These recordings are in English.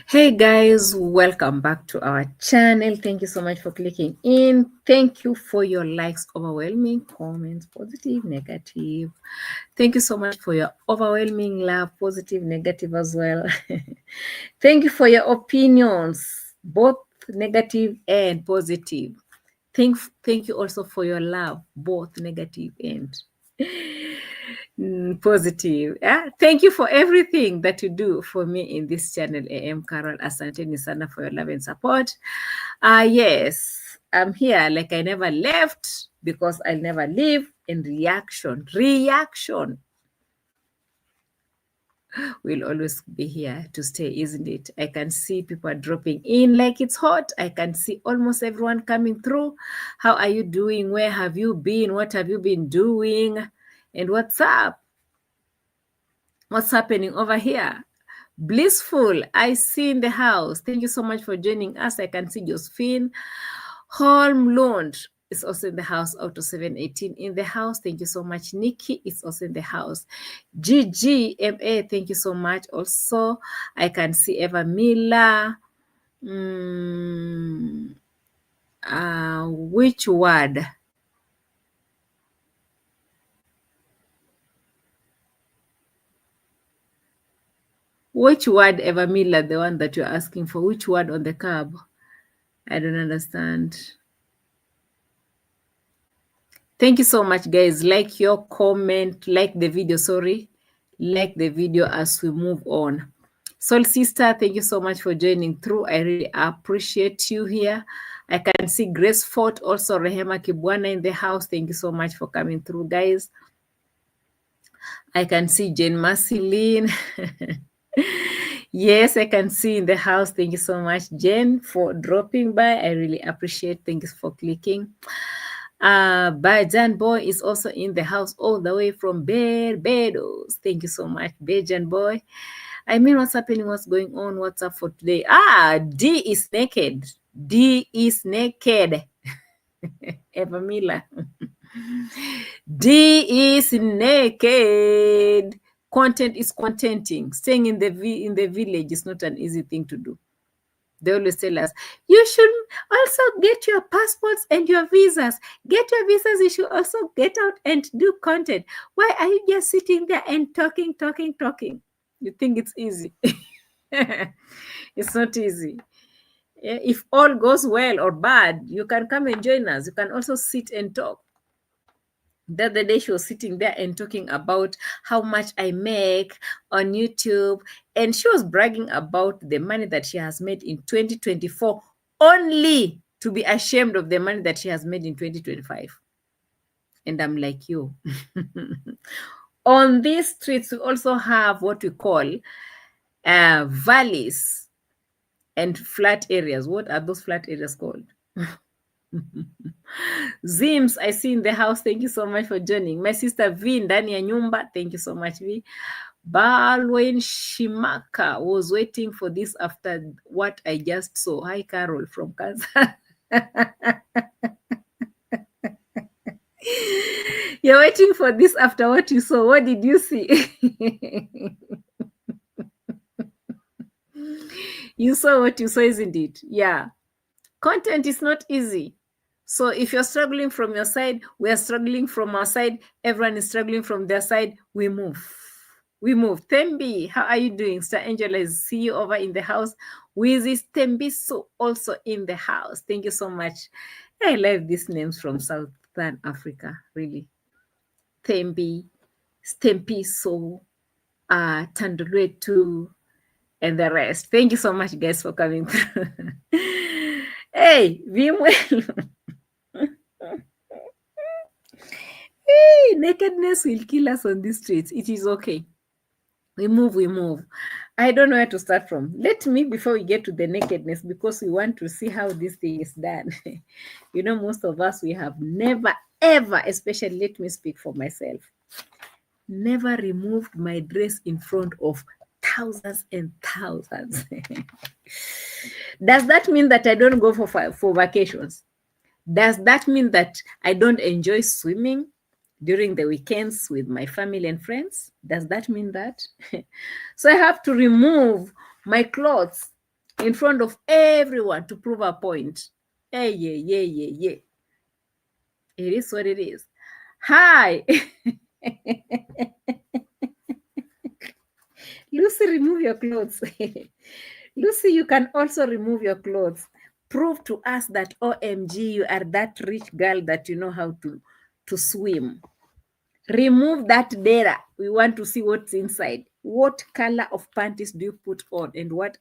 Hey guys, welcome back to our channel. Thank you so much for clicking in. Thank you for your likes, overwhelming comments, positive, negative. Thank you so much for your overwhelming love, positive, negative as well. Thank you for your opinions, both negative and positive. Thank you also for your love, both negative and positive. Yeah? Thank you for everything that you do for me in this channel, A.M Qarol. Asanteni sana for your love and support. Yes, I'm here like I never left because I'll never leave. In reaction will always be here to stay, isn't it? I can see people dropping in like it's hot. I can see almost everyone coming through. How are you doing? Where have you been? What have you been doing? And what's up? What's happening over here? Blissful, I see in the house. Thank you so much for joining us. I can see Josephine. Holm Lund is also in the house. Auto 718 in the house. Thank you so much. Nikki is also in the house. GGMA, thank you so much. Also, I can see Eva Miller. Which word? Which word, Eva Miller, the one that you're asking for? Which word on the card? I don't understand. Thank you so much, guys. Like your comment, like the video, like the video as we move on. Soul Sister, thank you so much for joining through. I really appreciate you here. I can see Grace Fort, also Rehema Kibwana in the house. Thank you so much for coming through, guys. I can see Jane Marceline. Yes, I can see in the house. Thank you so much, Jen, for dropping by. I really appreciate. Thank you for clicking. Bajan Boy is also in the house all the way from Barbados. Thank you so much, Bajan Boy. I mean, what's happening? What's going on? What's up for today? D is naked. D is naked. Eva Miller. D is naked. Content is contenting. Staying in the village is not an easy thing to do. They always tell us, you should also get your passports and your visas. Get your visas, you should also get out and do content. Why are you just sitting there and talking? You think it's easy. It's not easy. If all goes well or bad, you can come and join us. You can also sit and talk. The other day she was sitting there and talking about how much I make on YouTube, and she was bragging about the money that she has made in 2024, only to be ashamed of the money that she has made in 2025. And I'm like, you. On these streets, we also have what we call valleys and flat areas. What are those flat areas called? Zims, I see in the house. Thank you so much for joining. My sister V ndani ya nyumba. Thank you so much, V. Balwen Shimaka was waiting for this after what I just saw. Hi, Carol from Kansas. You're waiting for this after what you saw. What did you see? You saw what you saw, isn't it? Yeah. Content is not easy. So if you're struggling from your side, we are struggling from our side, everyone is struggling from their side, we move. Tembi, how are you doing? Star Angela is see you over in the house. Wizzy Tembi so also in the house. Thank you so much. I love these names from Southern Africa, really. Tembi, Stempi so, Tanduretu, and the rest. Thank you so much, guys, for coming through. Hey, Vimwell. Hey, nakedness will kill us on these streets. It is okay. We move. I don't know where to start from. Let me, before we get to the nakedness, because we want to see how this thing is done. You know, most of us, we have never, ever, especially let me speak for myself, never removed my dress in front of thousands and thousands. Does that mean that I don't go for vacations? Does that mean that I don't enjoy swimming during the weekends with my family and friends? Does that mean that? So I have to remove my clothes in front of everyone to prove a point. Hey, yeah. It is what it is. Hi. Lucy, remove your clothes. Lucy, you can also remove your clothes. Prove to us that OMG, you are that rich girl that you know how to swim. Remove that data. We want to see what's inside. What color of panties do you put on and what?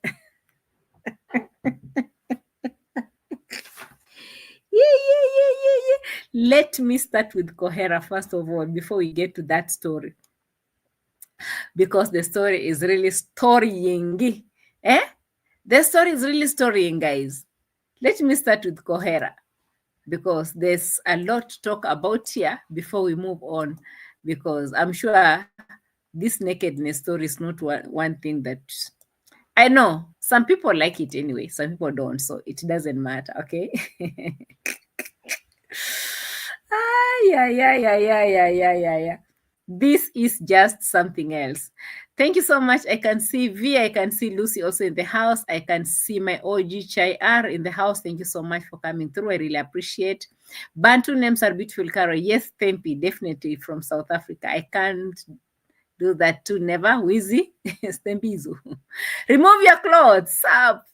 Yeah. Let me start with Kohera first of all before we get to that story. Because the story is really storying. Eh? The story is really storying, guys. Let me start with Kohera because there's a lot to talk about here before we move on. Because I'm sure this nakedness story is not one thing that I know. Some people like it anyway, some people don't, so it doesn't matter, okay? Yeah. This is just something else. Thank you so much. I can see V, I can see Lucy also in the house. I can see my OG Chai R in the house. Thank you so much for coming through. I really appreciate. Bantu names are beautiful, Carol. Yes, Tempi, definitely from South Africa. I can't do that too. Never. Wheezy. Stempizo. Remove your clothes. Up.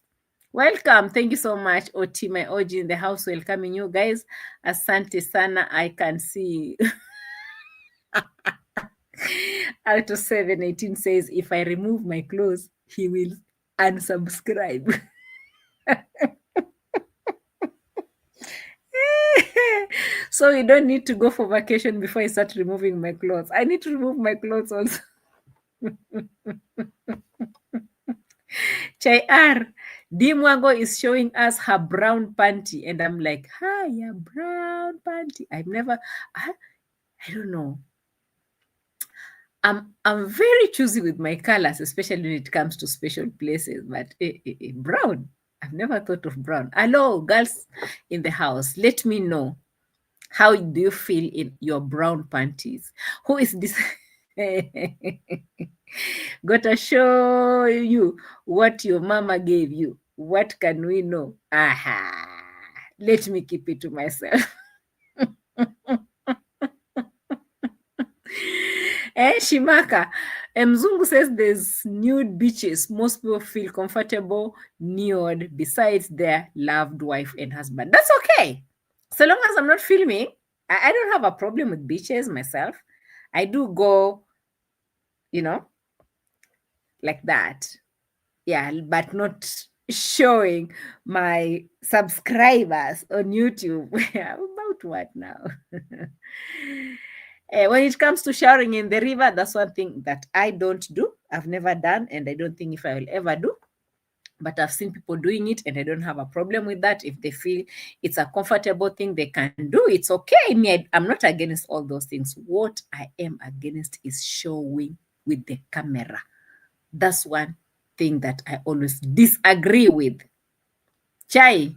Welcome. Thank you so much, OT, my OG in the house. Welcoming you guys. Asante sana. I can see. Out of 718 says, if I remove my clothes, he will unsubscribe. So you don't need to go for vacation before I start removing my clothes. I need to remove my clothes also. Chai R, Mwango is showing us her brown panty. And I'm like, hiya, brown panty. I don't know. I'm very choosy with my colors, especially when it comes to special places. But brown, I've never thought of brown. Hello, girls in the house. Let me know, how do you feel in your brown panties? Who is this? Gotta show you what your mama gave you. What can we know? Aha. Let me keep it to myself. Shimaka. Mzungu says there's nude beaches. Most people feel comfortable nude besides their loved wife and husband. That's okay. So long as I'm not filming, I don't have a problem with beaches myself. I do go, like that. Yeah, but not showing my subscribers on YouTube. About what now? When it comes to showering in the river, that's one thing that I don't do. I've never done, and I don't think if I will ever do. But I've seen people doing it, and I don't have a problem with that. If they feel it's a comfortable thing they can do, it's okay. I'm not against all those things. What I am against is showing with the camera. That's one thing that I always disagree with. Chai,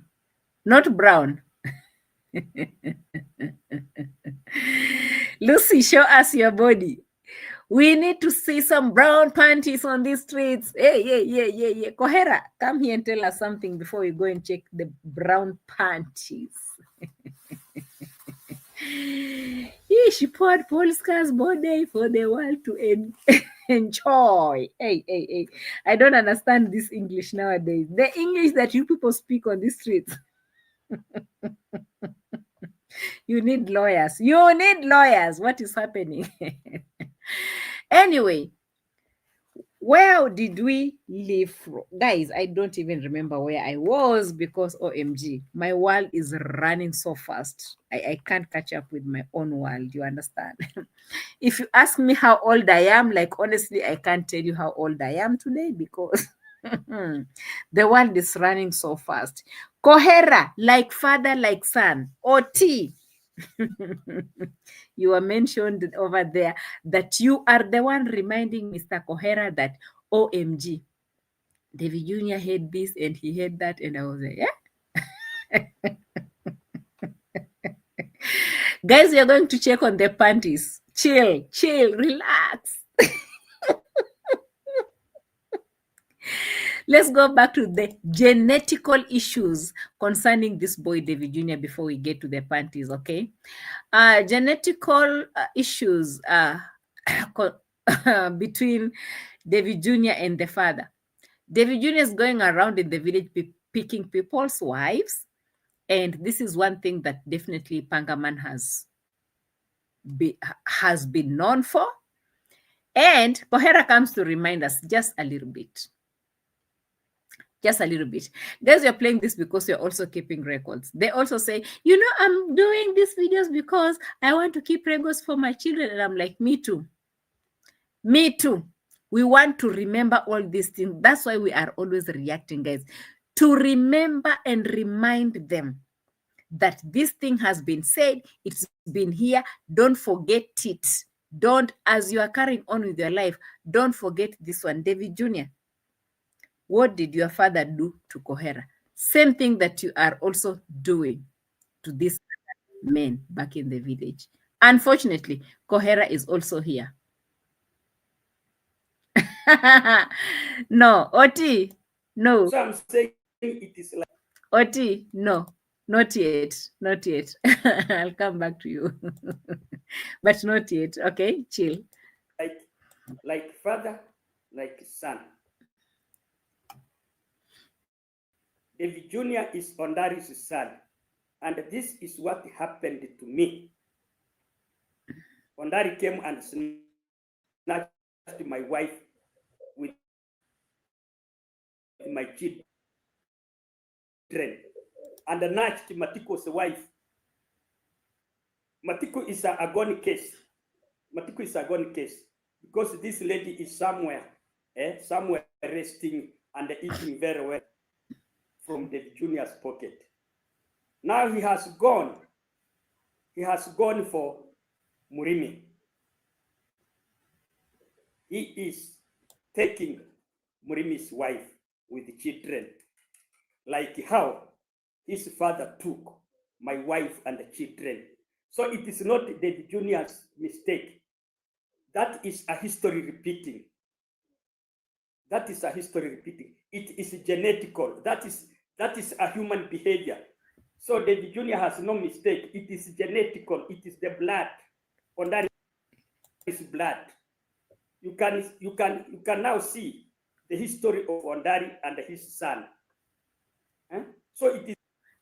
not brown. Lucy, show us your body. We need to see some brown panties on these streets. Yeah. Kohera, come here and tell us something before we go and check the brown panties. Yeah, she poured Polska's body for the world to enjoy. Hey. I don't understand this English nowadays. The English that you people speak on the streets. You need lawyers. What is happening? Anyway, where did we leave from? Guys, I don't even remember where I was because OMG, my world is running so fast. I can't catch up with my own world. You understand? If you ask me how old I am, like honestly, I can't tell you how old I am today because the world is running so fast. Kohera, like father, like son. OT. You were mentioned over there that you are the one reminding Mr. Kohera that OMG, Davy Jr. had this and he had that, and I was like, yeah. Guys, we are going to check on the panties. Chill, relax. Let's go back to the genetical issues concerning this boy, Davy Jr., before we get to the panties, okay? Genetical issues between Davy Jr. and the father. Davy Jr. is going around in the village picking people's wives. And this is one thing that definitely Pangaman has been known for. And Kohera comes to remind us just a little bit. Just a little bit. Guys, you're playing this because you're also keeping records. They also say, you know, I'm doing these videos because I want to keep records for my children. And I'm like, me too. Me too. We want to remember all these things. That's why we are always reacting, guys. To remember and remind them that this thing has been said, it's been here, don't forget it. Don't, as you are carrying on with your life, don't forget this one. Davy Jr., what did your father do to Kohera? Same thing that you are also doing to these men back in the village. Unfortunately, Kohera is also here. No, Oti, no. So I'm saying it is like... Oti, no. Not yet. Not yet. I'll come back to you. But not yet. Okay, chill. Like father, like son. Davy Jr. is Ondari's son. And this is what happened to me. Ondari came and snatched my wife with my children. And snatched Matiko's wife. Matiko is a agony case. Matiko is a agony case because this lady is somewhere resting and eating very well from the junior's pocket. Now he has gone. He has gone for Murimi. He is taking Murimi's wife with the children, like how his father took my wife and the children. So it is not the junior's mistake. That is a history repeating. That is a history repeating. It is genetical. That is a human behavior. So the junior has no mistake. It is genetical. It is the blood. On that is blood. You can now see the history of Ondari and his son. So it is.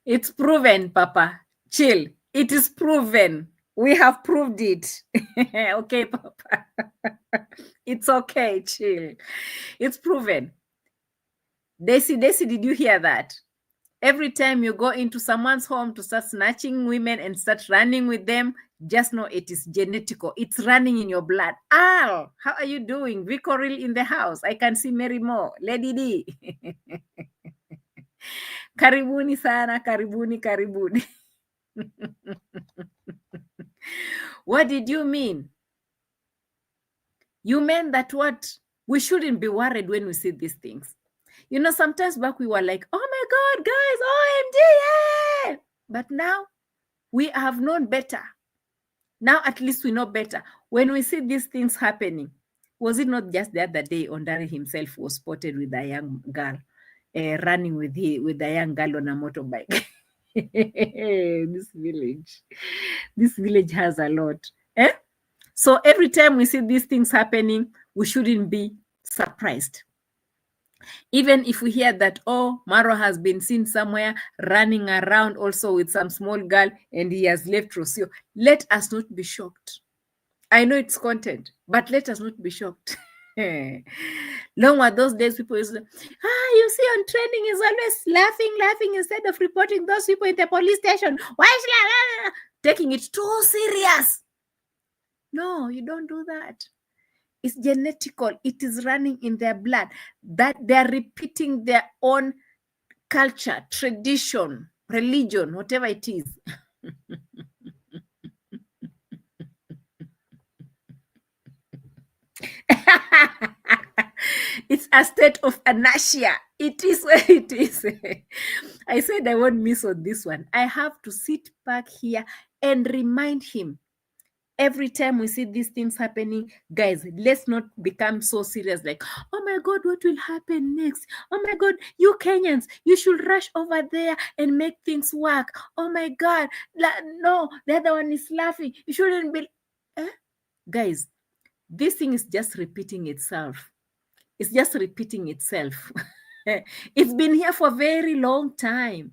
It's proven, Papa. Chill. It is proven. We have proved it. Okay, Papa. It's okay. Chill. It's proven. Daisy, did you hear that? Every time you go into someone's home to start snatching women and start running with them, just know it is genetical. It's running in your blood. Al, how are you doing? Vicoril in the house. I can see Mary Moore. Lady D. Karibuni sana, karibuni. What did you mean? You meant that what? We shouldn't be worried when we see these things. You know, sometimes back we were like, oh my God, guys, OMG, yeah! But now we have known better. Now at least we know better. When we see these things happening, was it not just the other day Ondari himself was spotted with a young girl running with a young girl on a motorbike? This village has a lot. So every time we see these things happening, we shouldn't be surprised. Even if we hear that, oh, Marwa has been seen somewhere running around also with some small girl and he has left Rocio, let us not be shocked. I know it's content, but let us not be shocked. Long were those days people used to, you see on trending is always laughing instead of reporting those people in the police station. Why is she taking it too serious? No, you don't do that. It's genetical. It is running in their blood. That they're repeating their own culture, tradition, religion, whatever it is. It's a state of inertia. It is where it is. I said I won't miss on this one. I have to sit back here and remind him Every time we see these things happening, guys, let's not become so serious like, oh my God, what will happen next? Oh my God, you Kenyans, you should rush over there and make things work. Oh my God, no, the other one is laughing. You shouldn't be. Guys, this thing is just repeating itself. It's just repeating itself. It's been here for a very long time.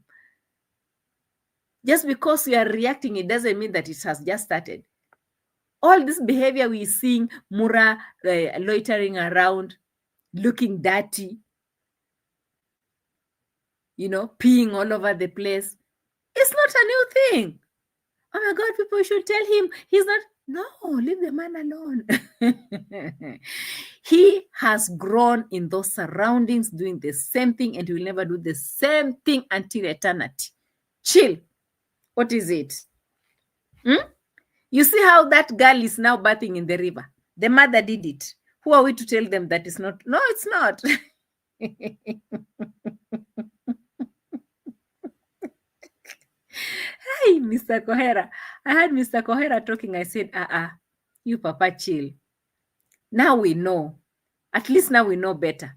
Just because we are reacting, it doesn't mean that it has just started. All this behavior we're seeing, Mura loitering around, looking dirty, peeing all over the place. It's not a new thing. Oh my God, people should tell him he's not. No, leave the man alone. He has grown in those surroundings doing the same thing, and he will never do the same thing until eternity. Chill. What is it? You see how that girl is now bathing in the river? The mother did it. Who are we to tell them that it's not? No, it's not. Hey, Mr. Kohera. I heard Mr. Kohera talking. I said, you papa chill. Now we know. At least now we know better.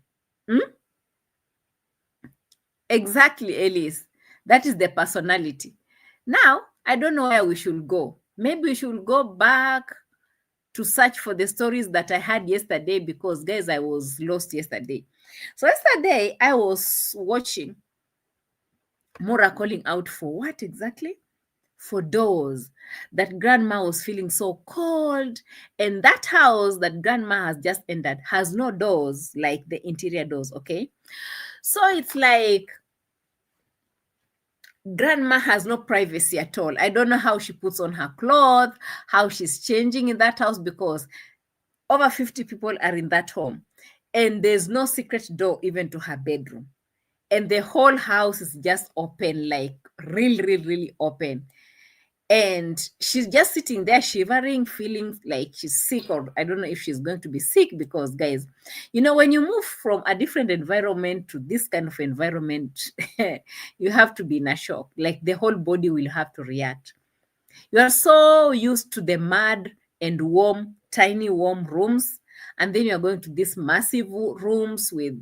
Exactly, Elise. That is the personality. Now, I don't know where we should go. Maybe we should go back to search for the stories that I had yesterday because, guys, I was lost yesterday. So yesterday, I was watching Mura calling out for what exactly? For doors. That grandma was feeling so cold. And that house that grandma has just entered has no doors, like the interior doors, okay? So it's like grandma has no privacy at all. I don't know how she puts on her clothes, how she's changing in that house because over 50 people are in that home. And there's no secret door even to her bedroom. And the whole house is just open, like really open. And she's just sitting there shivering, feeling like she's sick, or I don't know if she's going to be sick because, guys, when you move from a different environment to this kind of environment, you have to be in a shock. Like the whole body will have to react. You are so used to the mud and warm, tiny warm rooms. And then you're going to these massive rooms with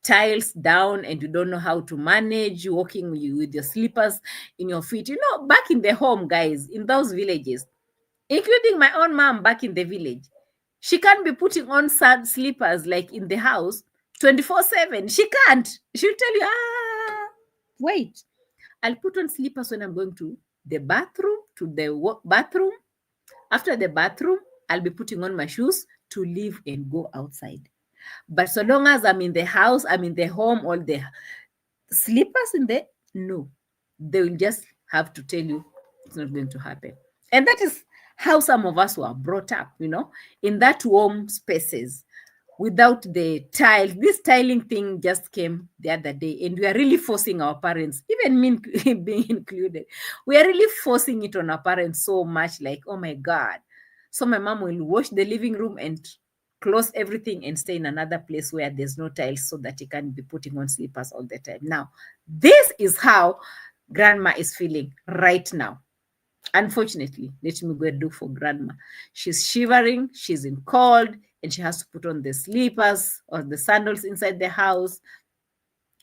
tiles down and you don't know how to manage walking with your slippers in your feet. Back in the home, guys, in those villages, including my own mom back in the village, she can't be putting on sad slippers like in the house 24/7. She can't. She'll tell you, wait, I'll put on slippers when I'm going to the bathroom, bathroom. After the bathroom, I'll be putting on my shoes to leave and go outside. But so long as I'm in the house, I'm in the home, all the slippers in there, no. They will just have to tell you it's not going to happen. And that is how some of us were brought up, in that warm spaces without the tiles. This tiling thing just came the other day, and we are really forcing our parents, even me being included, we are really forcing it on our parents so much, like, oh my God. So my mom will wash the living room and close everything and stay in another place where there's no tiles so that he can be putting on slippers all the time. Now, this is how grandma is feeling right now. Unfortunately, let me go do for grandma. She's shivering, she's in cold, and she has to put on the slippers or the sandals inside the house.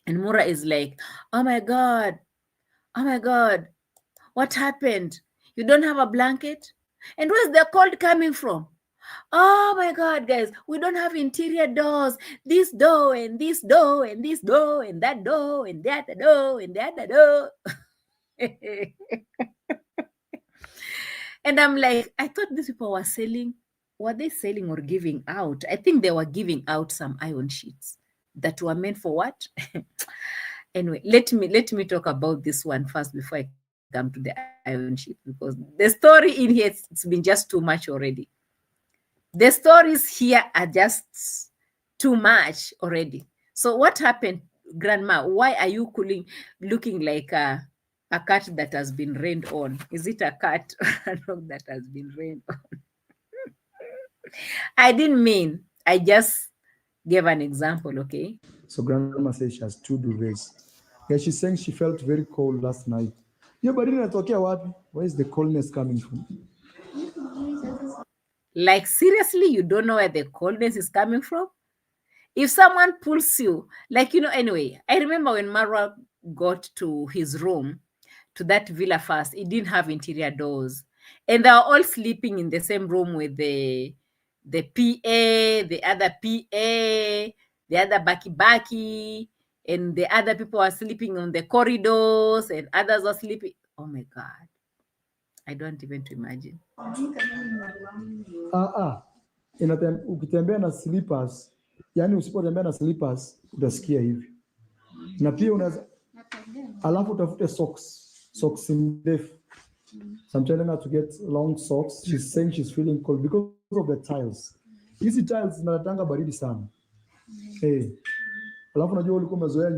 And Mura is like, oh my God, what happened? You don't have a blanket? And where's the cold coming from? Oh my God, guys, we don't have interior doors. This door and this door and this door and that door and the other door and the other door. And I'm like, I thought these people were selling. Were they selling or giving out? I think they were giving out some iron sheets that were meant for what? Anyway, let me talk about this one first before I come to the iron sheet, because the story in here, it's been just too much already. The stories here are just too much already. So what happened, Grandma? Why are you looking like a cat that has been rained on? Is it a cat or a dog that has been rained on? I didn't mean. I just gave an example, okay? So grandma says she has 2 duvets. Yeah, she's saying she felt very cold last night. Yeah, but in Tokyo, where is the coldness coming from? Like, seriously, you don't know where the coldness is coming from? If someone pulls you, like, anyway, I remember when Marwa got to his room, to that villa first, it didn't have interior doors. And they were all sleeping in the same room with the PA, the other PA, the other baki, and the other people were sleeping on the corridors, and others were sleeping. Oh my God. I don't even to imagine. Ukitembea na slippers, yani usipotembea na slippers utasikia hivi. Na pia unaweza alafu utafute socks ndefu. So I'm telling her to get long socks. She's saying she's feeling cold because of the tiles. Hizi tiles zinatanga baridi sana. Alafu unajua ulikuwa umezoea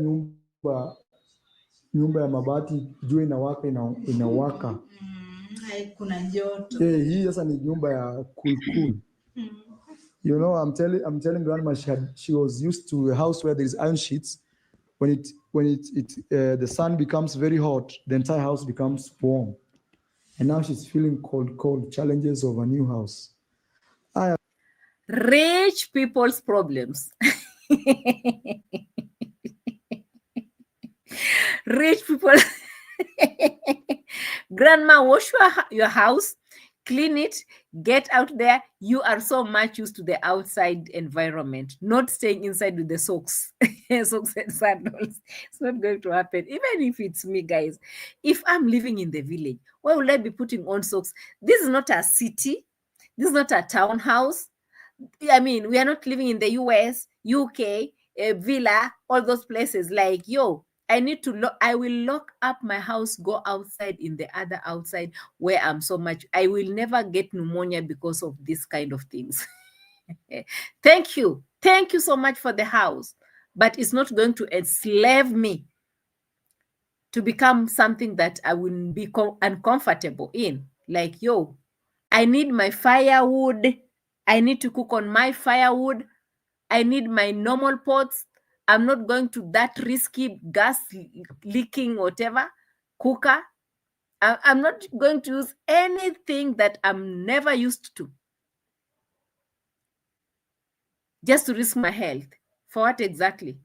nyumba ya mabati, jua inawaka. Kuna joto. Hii sasa ni nyumba ya cool. You know, I'm telling grandma she was used to a house where there's iron sheets. When the sun becomes very hot, the entire house becomes warm. And now she's feeling cold, challenges of a new house. Rich people's problems. Rich people. Grandma, wash your house, clean it, get out there. You are so much used to the outside environment, not staying inside with the socks, socks and sandals. It's not going to happen. Even if it's me, guys. If I'm living in the village, why would I be putting on socks? This is not a city. This is not a townhouse. I mean, we are not living in the US, UK, villa, all those places. Like, yo, I will lock up my house, go outside in the other outside where I'm so much. I will never get pneumonia because of this kind of things. Thank you. Thank you so much for the house. But it's not going to enslave me to become something that I will be uncomfortable in. Like, yo, I need my firewood. I need to cook on my firewood. I need my normal pots. I'm not going to that risky gas leaking, whatever, cooker. I'm not going to use anything that I'm never used to. Just to risk my health. For what exactly?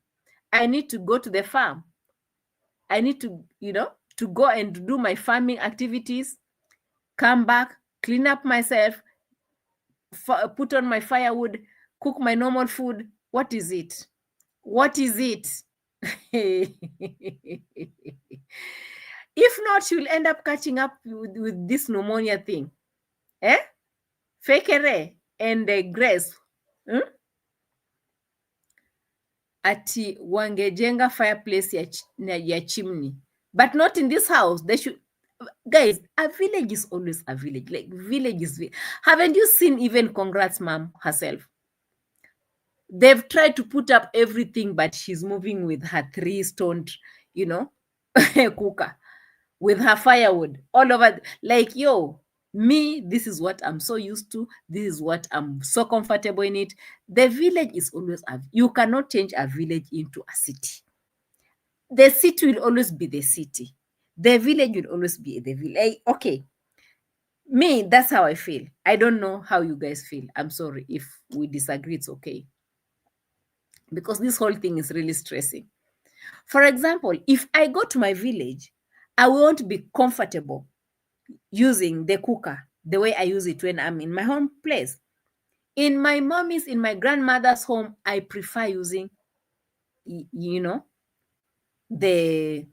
I need to go to the farm. I need to, to go and do my farming activities, come back, clean up myself, put on my firewood, cook my normal food. What is it? What is it? If not, she will end up catching up with this pneumonia thing. Fekere and Grace. Ati wangejenga fireplace ya chimney. But not in this house. They should. Guys, a village is always a village. Like, village is... Haven't you seen even Congrats mom herself? They've tried to put up everything, but she's moving with her 3-stone, cooker, with her firewood all over. Like, yo, me, this is what I'm so used to. This is what I'm so comfortable in it. The village is always you cannot change a village into a city. The city will always be the city. The village will always be the village. Okay. Me, that's how I feel. I don't know how you guys feel. I'm sorry if we disagree. It's okay. Because this whole thing is really stressing. For example, if I go to my village, I won't be comfortable using the cooker the way I use it when I'm in my home place. In my mommy's, in my grandmother's home, I prefer using, the,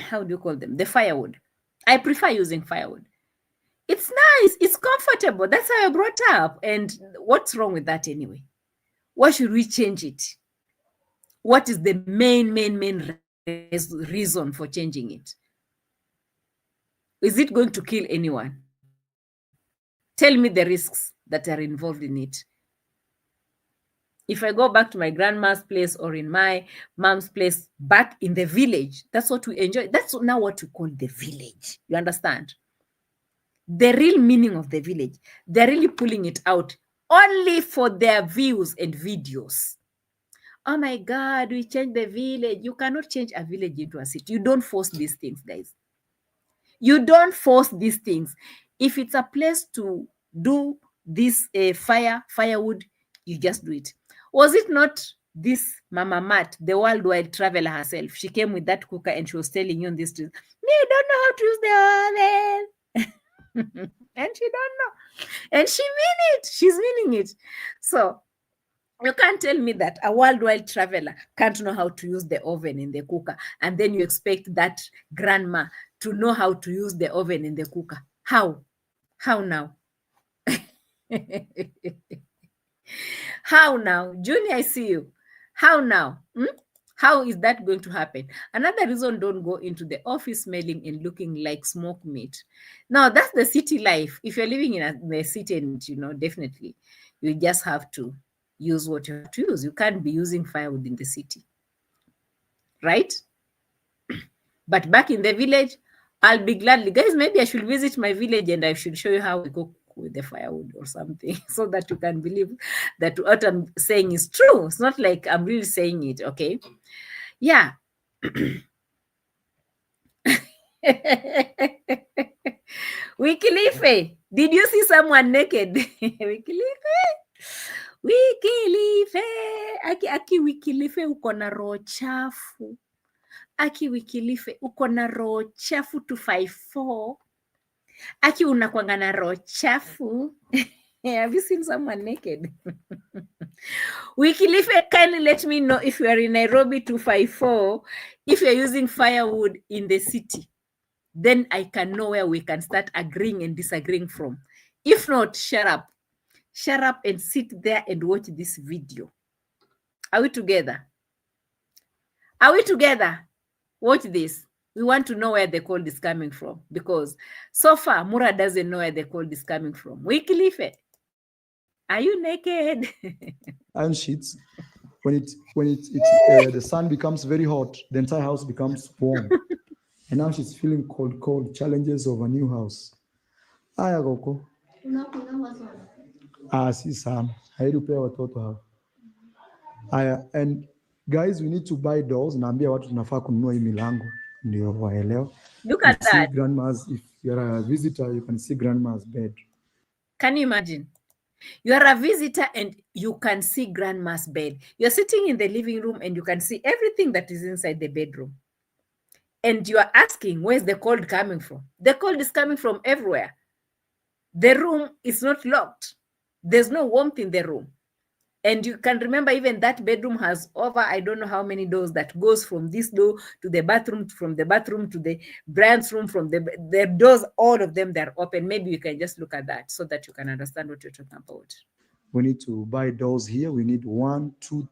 how do you call them? The firewood. I prefer using firewood. It's nice. It's comfortable. That's how I brought up. And what's wrong with that anyway? Why should we change it? What is the main reason for changing it? Is it going to kill anyone? Tell me the risks that are involved in it. If I go back to my grandma's place or in my mom's place back in the village, that's what we enjoy. That's now what we call the village. You understand? The real meaning of the village. They're really pulling it out only for their views and videos. Oh my God, we changed the village. You cannot change a village into a city. You don't force these things, guys. You don't force these things. If it's a place to do this firewood, you just do it. Was it not this Mama Mat, the worldwide traveler herself? She came with that cooker and she was telling you on this street, you don't know how to use the oven. And she don't know. And she mean it. She's meaning it. So you can't tell me that a worldwide traveler can't know how to use the oven and the cooker, and then you expect that grandma to know how to use the oven and the cooker. How? How now? How now? Junior, I see you. How now? How is that going to happen? Another reason, don't go into the office smelling and looking like smoked meat. Now, that's the city life. If you're living in the city, and definitely, you just have to use what you have to use. You can't be using firewood in the city, right? But back in the village, I'll be gladly, guys, maybe I should visit my village and I should show you how we cook with the firewood or something, so that you can believe that what I'm saying is true. It's not like I'm really saying it, okay? Yeah. Wikilife, did you see someone naked? Wikilife, aki Wikilife uko na roho chafu. Aki Wikilife uko na roho chafu 254. Aki unakwanga na roho chafu. Have you seen someone naked? Wikilife, kindly let me know if you are in Nairobi 254, if you're using firewood in the city. Then I can know where we can start agreeing and disagreeing from. If not, shut up. Shut up and sit there and watch this video. Are we together? Are we together? Watch this. We want to know where the cold is coming from, because so far Mura doesn't know where the cold is coming from. Wikilife, are you naked? Iron sheets. When the sun becomes very hot, the entire house becomes warm. And now she's feeling cold. Challenges of a new house. Aya Koko. Si sana. Hairupea watoto hao. Aya, and guys, we need to buy doors. Naambia watu tunafaa kununua hii milango ndio waelewe. Look at that. Grandma's, if you're a visitor, you can see grandma's bed. Can you imagine? You are a visitor and you can see grandma's bed. You're sitting in the living room and you can see everything that is inside the bedroom. And you are asking, where's the cold coming from? The cold is coming from everywhere. The room is not locked. There's no warmth in the room. And you can remember even that bedroom has over, I don't know how many doors that goes from this door to the bathroom, from the bathroom to the Brian's room, from the doors, all of them, they're open. Maybe you can just look at that so that you can understand what you're talking about. We need to buy doors here. We need 1, 2,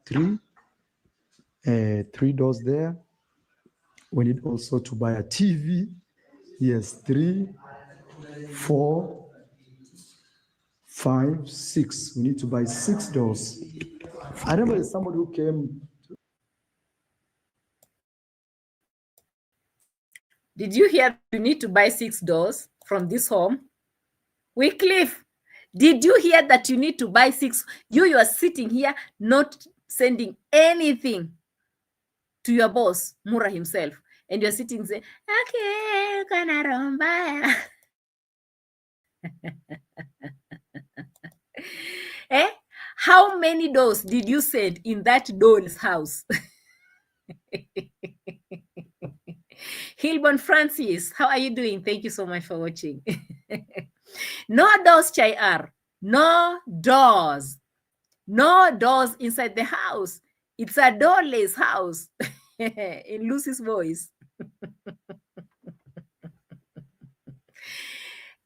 3. 3 doors there. We need also to buy a TV. Yes, 3, 4, 5, 6. We need to buy 6 doors. I remember there's somebody who came. Did you hear you need to buy 6 doors from this home? Wycliffe, did you hear that you need to buy 6? You are sitting here not sending anything to your boss, Mura himself. And you're sitting saying, okay, kana romba. How many doors did you send in that doll's house? Hilbon Francis, how are you doing? Thank you so much for watching. No doors, Chayar. No doors. No doors inside the house. It's a doorless house. In Lucy's voice.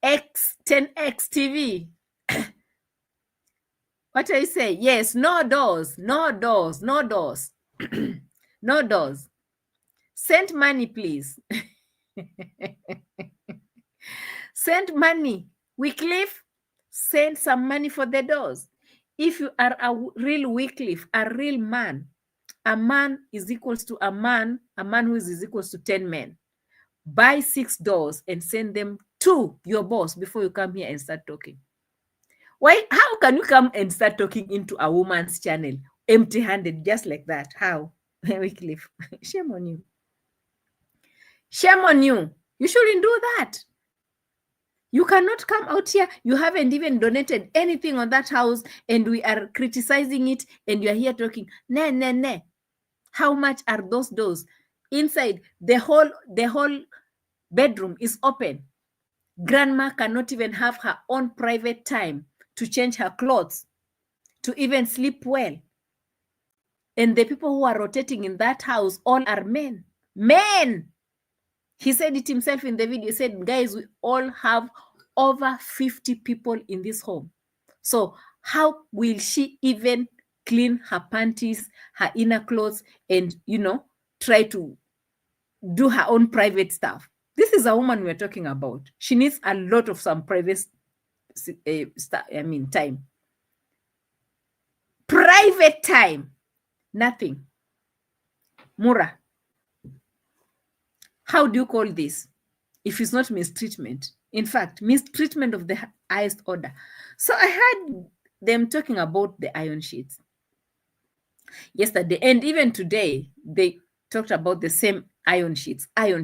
X10X TV. What do I say? Yes, no doors, no doors, no doors. No doors. Send money, please. Send money. Wycliffe, send some money for the doors. If you are a real Wycliffe, a real man, a man is equals to a man who is equals to 10 men. Buy 6 doors and send them to your boss before you come here and start talking. Why? How can you come and start talking into a woman's channel empty-handed just like that? How? Wycliffe, shame on you. Shame on you. You shouldn't do that. You cannot come out here. You haven't even donated anything on that house, and we are criticizing it, and you are here talking. Nah, nah, nah. How much are those doors? Inside, the whole bedroom is open. Grandma cannot even have her own private time to change her clothes, to even sleep well. And the people who are rotating in that house all are men. Men! He said it himself in the video. He said, guys, we all have over 50 people in this home. So how will she even clean her panties, her inner clothes, and, try to do her own private stuff? This is a woman we're talking about. She needs a lot of some private time. Private time. Nothing. Mura, how do you call this if it's not mistreatment? In fact, mistreatment of the highest order. So I heard them talking about the iron sheets yesterday, and even today, they talked about the same iron sheets. I'm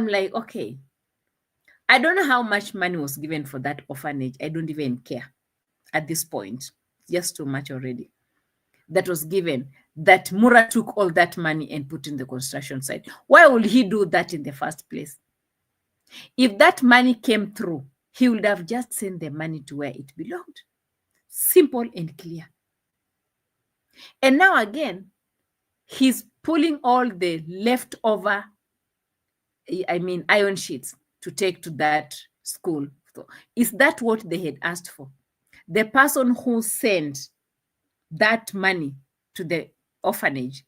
like, okay, I don't know how much money was given for that orphanage. I don't even care at this point. Just too much already that was given, that Mura took all that money and put in the construction site. Why would he do that in the first place? If that money came through, he would have just sent the money to where it belonged. Simple and clear. And now again, he's pulling all the leftover, iron sheets to take to that school. So is that what they had asked for? The person who sent that money to the orphanage,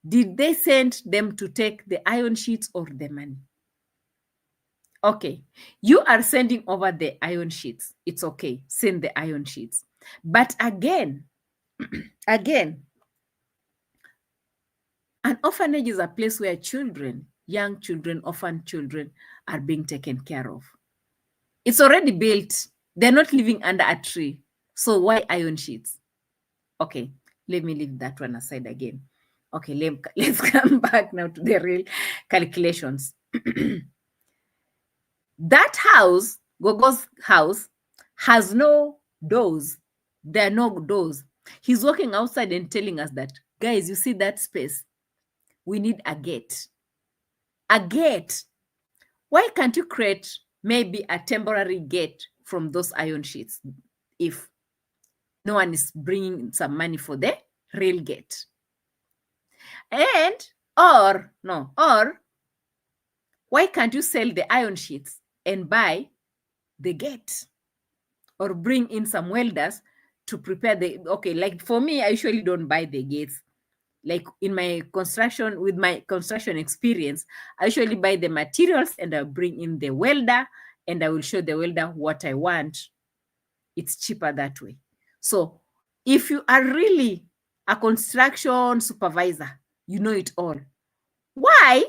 did they send them to take the iron sheets or the money? Okay, you are sending over the iron sheets. It's okay, send the iron sheets. But again, an orphanage is a place where children, young children, orphan children are being taken care of. It's already built. They're not living under a tree. So why iron sheets? Okay, let me leave that one aside again. Okay, let's come back now to the real calculations. That house, Gogo's house, has no doors. There are no doors. He's walking outside and telling us that, guys, you see that space? We need a gate. A gate. Why can't you create maybe a temporary gate from those iron sheets if no one is bringing some money for the real gate? Or why can't you sell the iron sheets and buy the gate, or bring in some welders to prepare like for me, I usually don't buy the gates. Like in my construction, with my construction experience, I usually buy the materials and I bring in the welder and I will show the welder what I want. It's cheaper that way. So if you are really a construction supervisor, you know it all, why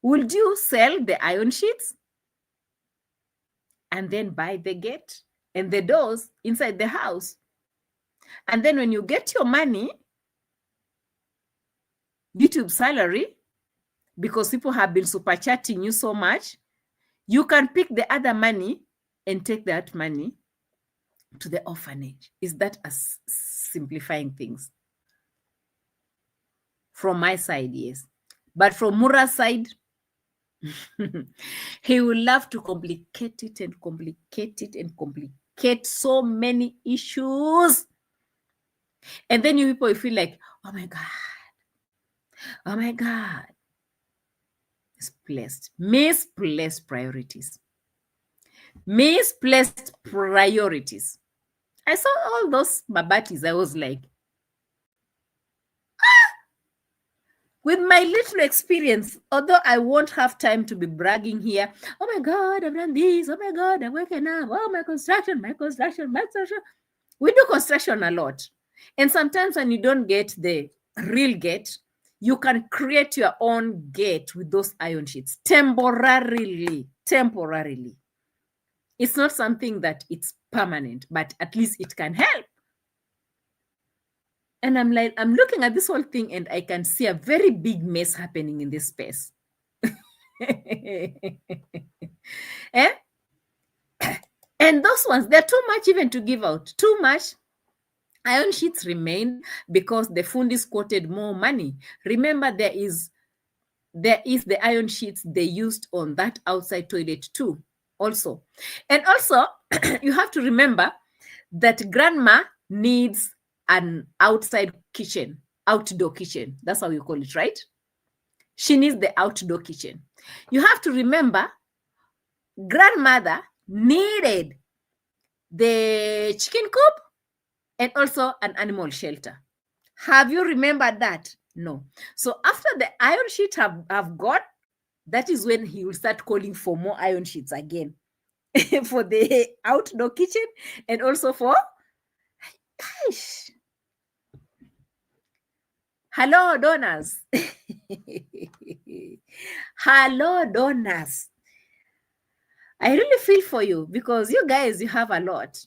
would you sell the iron sheets and then buy the gate and the doors inside the house? And then when you get your money, YouTube salary, because people have been super chatting you so much, you can pick the other money and take that money to the orphanage. Is that as simplifying things? From my side, yes. But from Mura's side, he will love to complicate it and complicate it and complicate so many issues. And then you people feel like, oh my God. Misplaced priorities. Misplaced priorities. I saw all those babatis. I was like, with my little experience, although I won't have time to be bragging here, oh my God, I've done this, oh my God, I'm working up, oh, my construction. We do construction a lot. And sometimes when you don't get the real gate, you can create your own gate with those iron sheets temporarily. It's not something that it's permanent, but at least it can help. And I'm looking at this whole thing and I can see a very big mess happening in this space. Eh? And those ones, they're too much even to give out. Too much. Iron sheets remained because the fundis quoted more money. Remember, there is the iron sheets they used on that outside toilet too, also. And also, you have to remember that grandma needs an outside kitchen, outdoor kitchen. That's how you call it, right? She needs the outdoor kitchen. You have to remember, grandmother needed the chicken coop and also an animal shelter. Have you remembered that? No. So after the iron sheet have got, that is when he will start calling for more iron sheets again for the outdoor kitchen and also for, gosh. Hello, donors. Hello, donors. I really feel for you because you guys, you have a lot.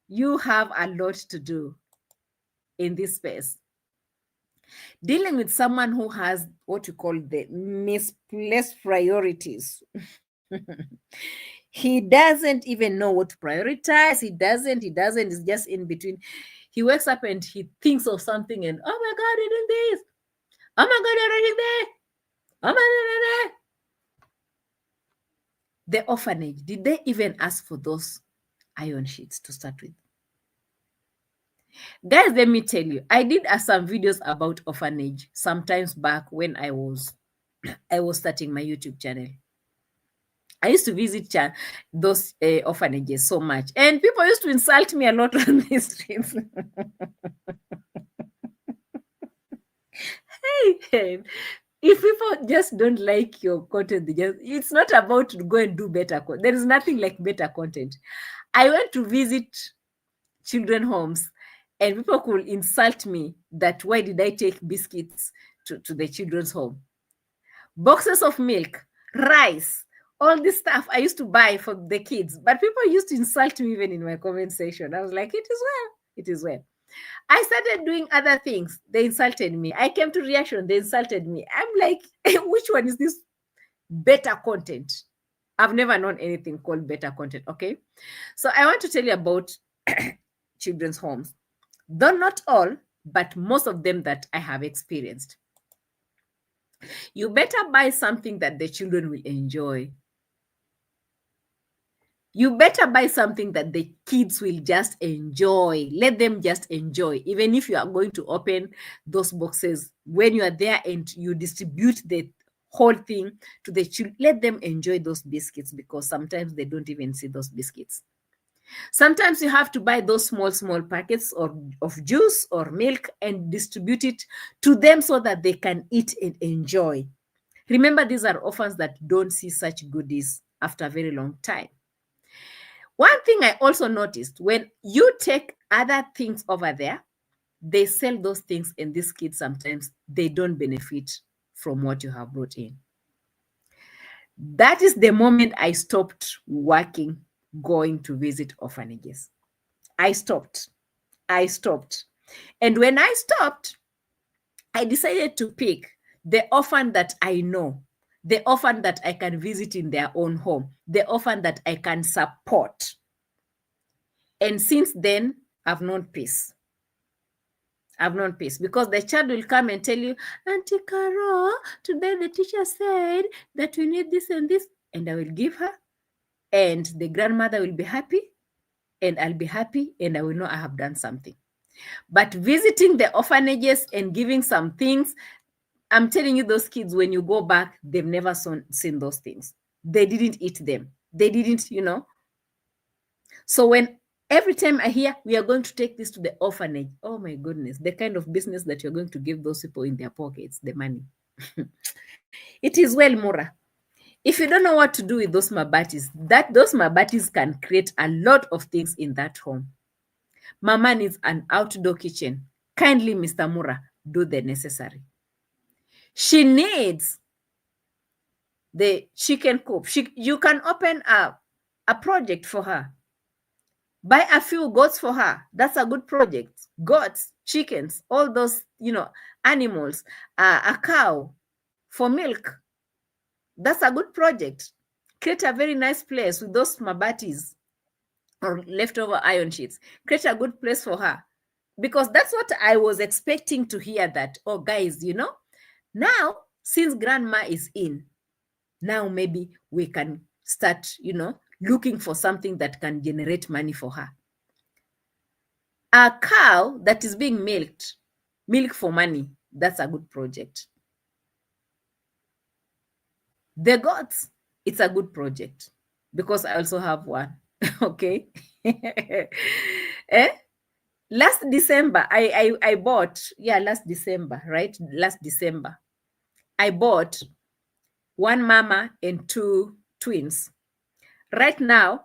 You have a lot to do in this space. Dealing with someone who has what you call the misplaced priorities. He doesn't even know what to prioritize. He doesn't. It's just in between. He wakes up and he thinks of something and, oh my God, I did this. Oh my God, I did that. Oh my God. The orphanage, did they even ask for those iron sheets to start with? Guys, let me tell you, I did some videos about orphanage sometimes back when I was starting my YouTube channel. I used to visit those orphanages so much, and people used to insult me a lot on the streets. Hey, if people just don't like your content, it's not about to go and do better content. There is nothing like better content. I went to visit children homes, and people could insult me that why did I take biscuits to the children's home? Boxes of milk, rice, all this stuff I used to buy for the kids, but people used to insult me even in my comment section. I was like, it is well, it is well. I started doing other things. They insulted me. I came to reaction. They insulted me. I'm like, which one is this better content? I've never known anything called better content. Okay. So I want to tell you about children's homes. Though not all, but most of them that I have experienced. You better buy something that the children will enjoy. You better buy something that the kids will just enjoy. Let them just enjoy. Even if you are going to open those boxes, when you are there and you distribute the whole thing to the children, let them enjoy those biscuits, because sometimes they don't even see those biscuits. Sometimes you have to buy those small packets of juice or milk and distribute it to them so that they can eat and enjoy. Remember, these are orphans that don't see such goodies after a very long time. One thing I also noticed, when you take other things over there, they sell those things, and these kids sometimes they don't benefit from what you have brought in. That is the moment I stopped working, going to visit orphanages. I stopped. And when I stopped, I decided to pick the orphan that I know, the orphan that I can visit in their own home, the orphan that I can support. And since then, I've known peace. Because the child will come and tell you, Auntie Qarol, today the teacher said that we need this and this, and I will give her, and the grandmother will be happy, and I'll be happy, and I will know I have done something. But visiting the orphanages and giving some things, I'm telling you, those kids, when you go back, they've never seen those things. They didn't eat them. They didn't, So every time I hear we are going to take this to the orphanage, oh my goodness, the kind of business that you're going to give those people in their pockets, the money. It is well, Mura. If you don't know what to do with those mabatis, those mabatis can create a lot of things in that home. Mama needs an outdoor kitchen. Kindly, Mr. Mura, do the necessary. She needs the chicken coop. You can open a project for her. Buy a few goats for her. That's a good project. Goats, chickens, all those, animals, a cow for milk. That's a good project. Create a very nice place with those mabatis or leftover iron sheets. Create a good place for her. Because that's what I was expecting to hear, that, oh, guys, now since grandma is in, now maybe we can start, looking for something that can generate money for her. A cow that is being milk for money, that's a good project. The goats, it's a good project because I also have one. Okay. Last December, I bought, last December, right? Last December, I bought one mama and two twins. Right now,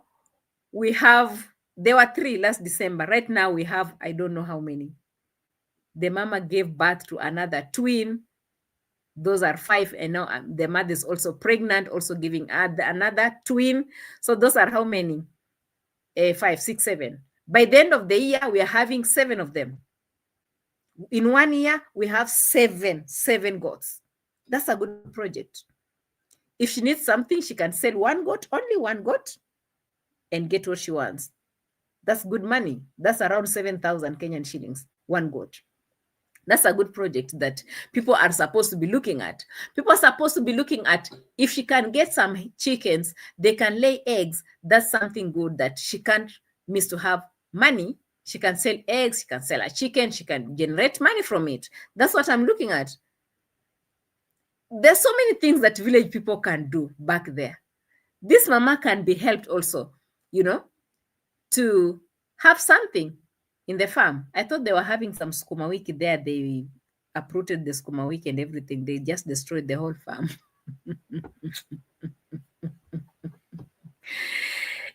there were 3 last December. Right now, we have, I don't know how many. The mama gave birth to another twin. Those are 5. And now the mother is also pregnant, also giving another twin. So those are how many? 5, 6, 7. By the end of the year, we are having 7 of them. In 1 year, we have 7 goats. That's a good project. If she needs something, she can sell one goat, only one goat, and get what she wants. That's good money. That's around 7,000 Kenyan shillings, one goat. That's a good project that people are supposed to be looking at. People are supposed to be looking at, if she can get some chickens, they can lay eggs. That's something good that she can't miss to have money. She can sell eggs, she can sell a chicken, she can generate money from it. That's what I'm looking at. There's so many things that village people can do back there. This mama can be helped also, to have something in the farm. I thought they were having some sukuma wiki there. They uprooted the sukuma wiki and everything. They just destroyed the whole farm.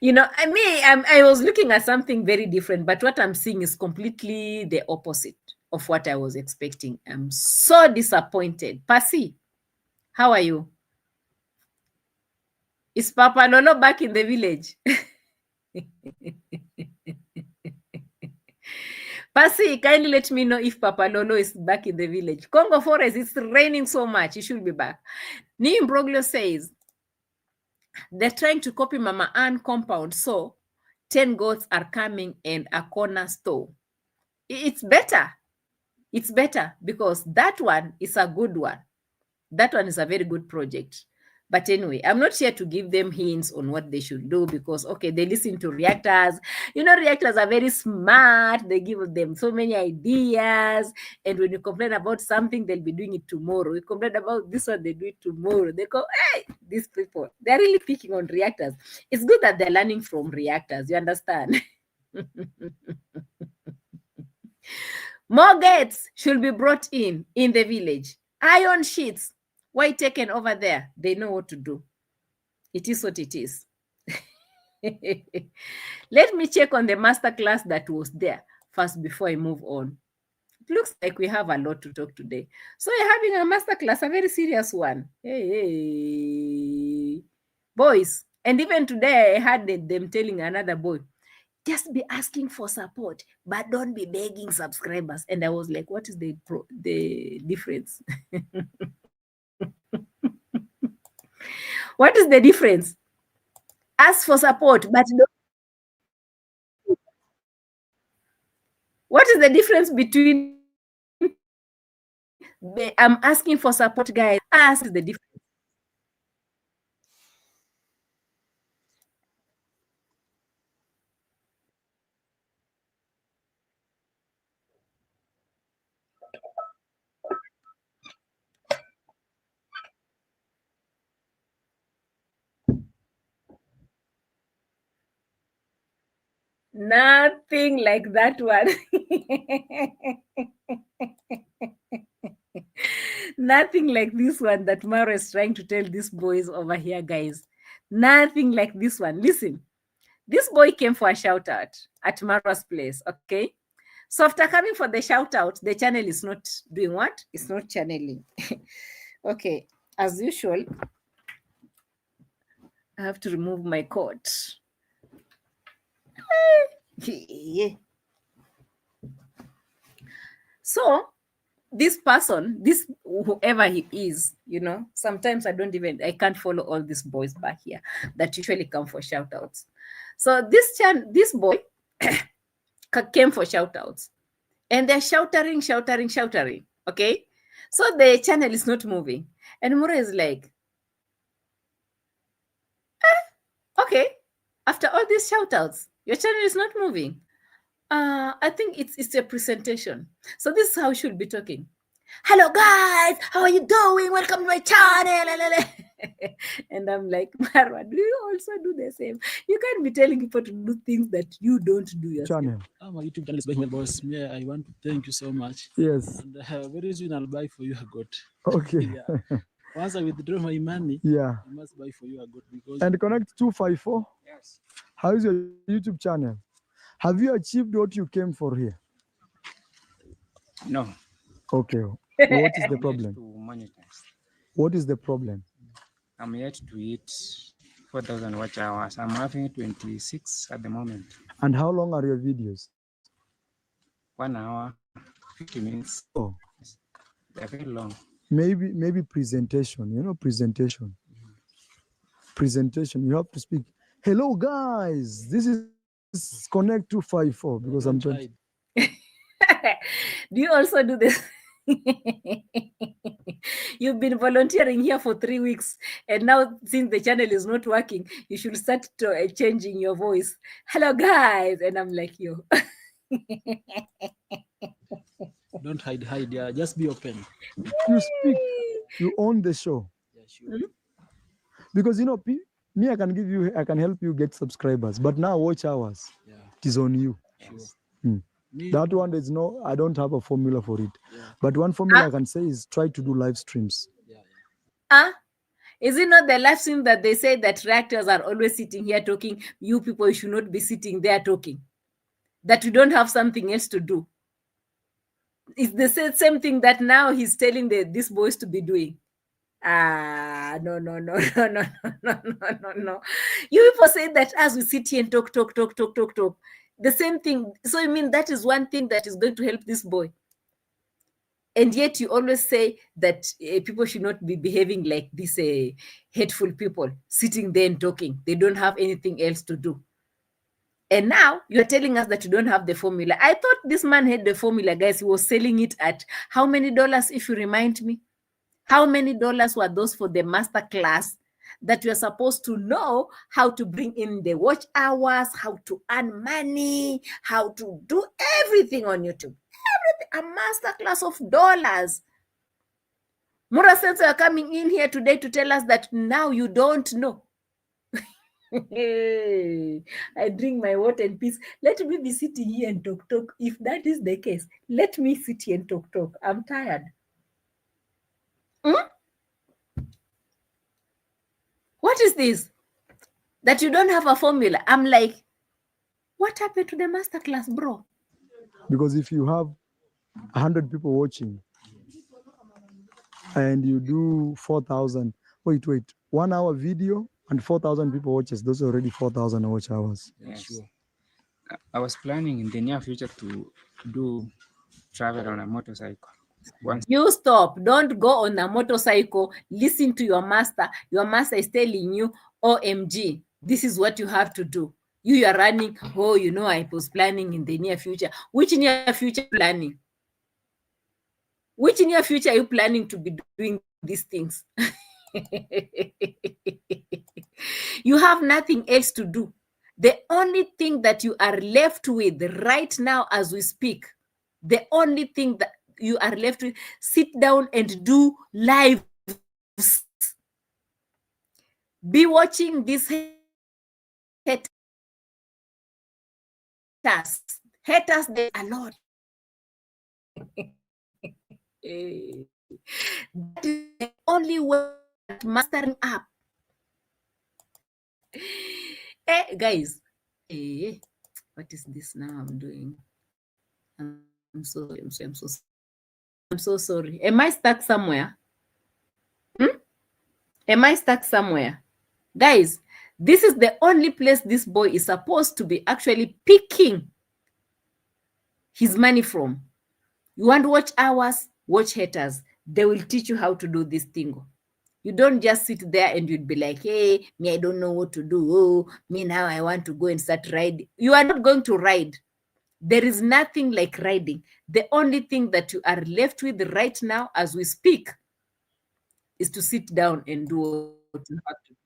I was looking at something very different, but what I'm seeing is completely the opposite of what I was expecting. I'm so disappointed. Pasi, how are you? Is Papa Lolo back in the village? Pasi, kindly let me know if Papa Lolo is back in the village. Congo Forest, it's raining so much. He should be back. Nimbroglio says, they're trying to copy Mama Ann compound, so 10 goats are coming and a corner store. It's better. It's better because that one is a good one. That one is a very good project. But anyway, I'm not here to give them hints on what they should do because, okay, they listen to reactors. Reactors are very smart. They give them so many ideas. And when you complain about something, they'll be doing it tomorrow. You complain about this one, they do it tomorrow. They go, hey, these people, they're really picking on reactors. It's good that they're learning from reactors. You understand? More gates should be brought in the village. Iron sheets. Why taken over there? They know what to do. It is what it is. Let me check on the masterclass that was there first before I move on. It looks like we have a lot to talk today. So you're having a masterclass, a very serious one. Hey, boys. And even today I heard them telling another boy, just be asking for support, but don't be begging subscribers. And I was like, what is the difference? What is the difference? Ask for support, but don't. What is the difference between I'm asking for support, guys? Ask the difference. Nothing like that one. Nothing like this one that Marwa is trying to tell these boys over here, guys. Nothing like this one. Listen, this boy came for a shout out at Marwa's place, okay? So after coming for the shout out, the channel is not doing what? It's not channeling. Okay, as usual, I have to remove my coat. So this person, this whoever he is, sometimes I can't follow all these boys back here that usually come for shout outs. So this boy came for shout outs, and they're shouting. Okay. So the channel is not moving. And Mura is like, okay, after all these shout outs, your channel is not moving. I think it's a presentation. So this is how we should be talking. Hello guys, how are you doing? Welcome to my channel. And I'm like, Marwa, do you also do the same? You can't be telling people to do things that you don't do yourself. Channel. My YouTube channel is By Boss. Yeah, I want to thank you so much. Yes. And very soon I'll buy for you a goat. Okay. Yeah. Once I withdraw my money, yeah, I must buy for you a goat because. And connect 254. Yes. How is your YouTube channel? Have you achieved what you came for here? No. Okay. What is the problem? To monetize. What is the problem? I'm yet to hit 4,000 watch hours. I'm having 26 at the moment. And how long are your videos? 1 hour, 50 minutes. Oh, They're very long. Maybe presentation. Presentation. Presentation. You have to speak. Hello, guys. This is Connect 254 because I'm trying. Do you also do this? You've been volunteering here for 3 weeks, and now since the channel is not working, you should start changing your voice. Hello, guys, and I'm like, yo. Don't hide. Yeah, just be open. You speak. You own the show. Yeah, sure. Because me, I can help you get subscribers, but now watch hours. Yeah. It is on you. Sure. That one is I don't have a formula for it. Yeah. But one formula I can say is try to do live streams. Yeah. Is it not the live stream that they say that reactors are always sitting here talking? You people should not be sitting there talking. That you don't have something else to do. It's the same thing that now he's telling these boys to be doing. No. You people say that as we sit here and talk. The same thing. So you mean that is one thing that is going to help this boy? And yet you always say that people should not be behaving like these hateful people, sitting there and talking. They don't have anything else to do. And now you're telling us that you don't have the formula. I thought this man had the formula, guys. He was selling it at how many dollars, if you remind me? How many dollars were those for the master class that you're supposed to know how to bring in the watch hours, how to earn money, how to do everything on YouTube? Everything, a master class of dollars. Mura Sense are coming in here today to tell us that now you don't know. I drink my water in peace. Let me be sitting here and talk. If that is the case, let me sit here and talk. I'm tired. What is this? That you don't have a formula? I'm like, what happened to the masterclass, bro? Because if you have 100 people watching and you do 4,000, wait, 1 hour video and 4,000 people watches, those are already 4,000 watch hours. Yes. Sure. I was planning in the near future to do travel on a motorcycle. You stop. Don't go on a motorcycle. Listen to your master. Your master is telling you, OMG, this is what you have to do. You are running. Oh, I was planning in the near future. Which near future planning? Which near future are you planning to be doing these things? You have nothing else to do. The only thing that you are left with right now as we speak, the only thing that you are left with, sit down and do lives. Be watching these haters. Haters, they are not. That is the only way of mastering up. Guys, what is this now I'm doing? I'm so sorry. Am I stuck somewhere? Am I stuck somewhere? Guys, this is the only place this boy is supposed to be actually picking his money from. You want to watch hours? Watch haters. They will teach you how to do this thing. You don't just sit there and you'd be like, hey, me, I don't know what to do. Oh, me now I want to go and start riding. You are not going to ride. There is nothing like riding. The only thing that you are left with right now as we speak is to sit down and do what you have to do.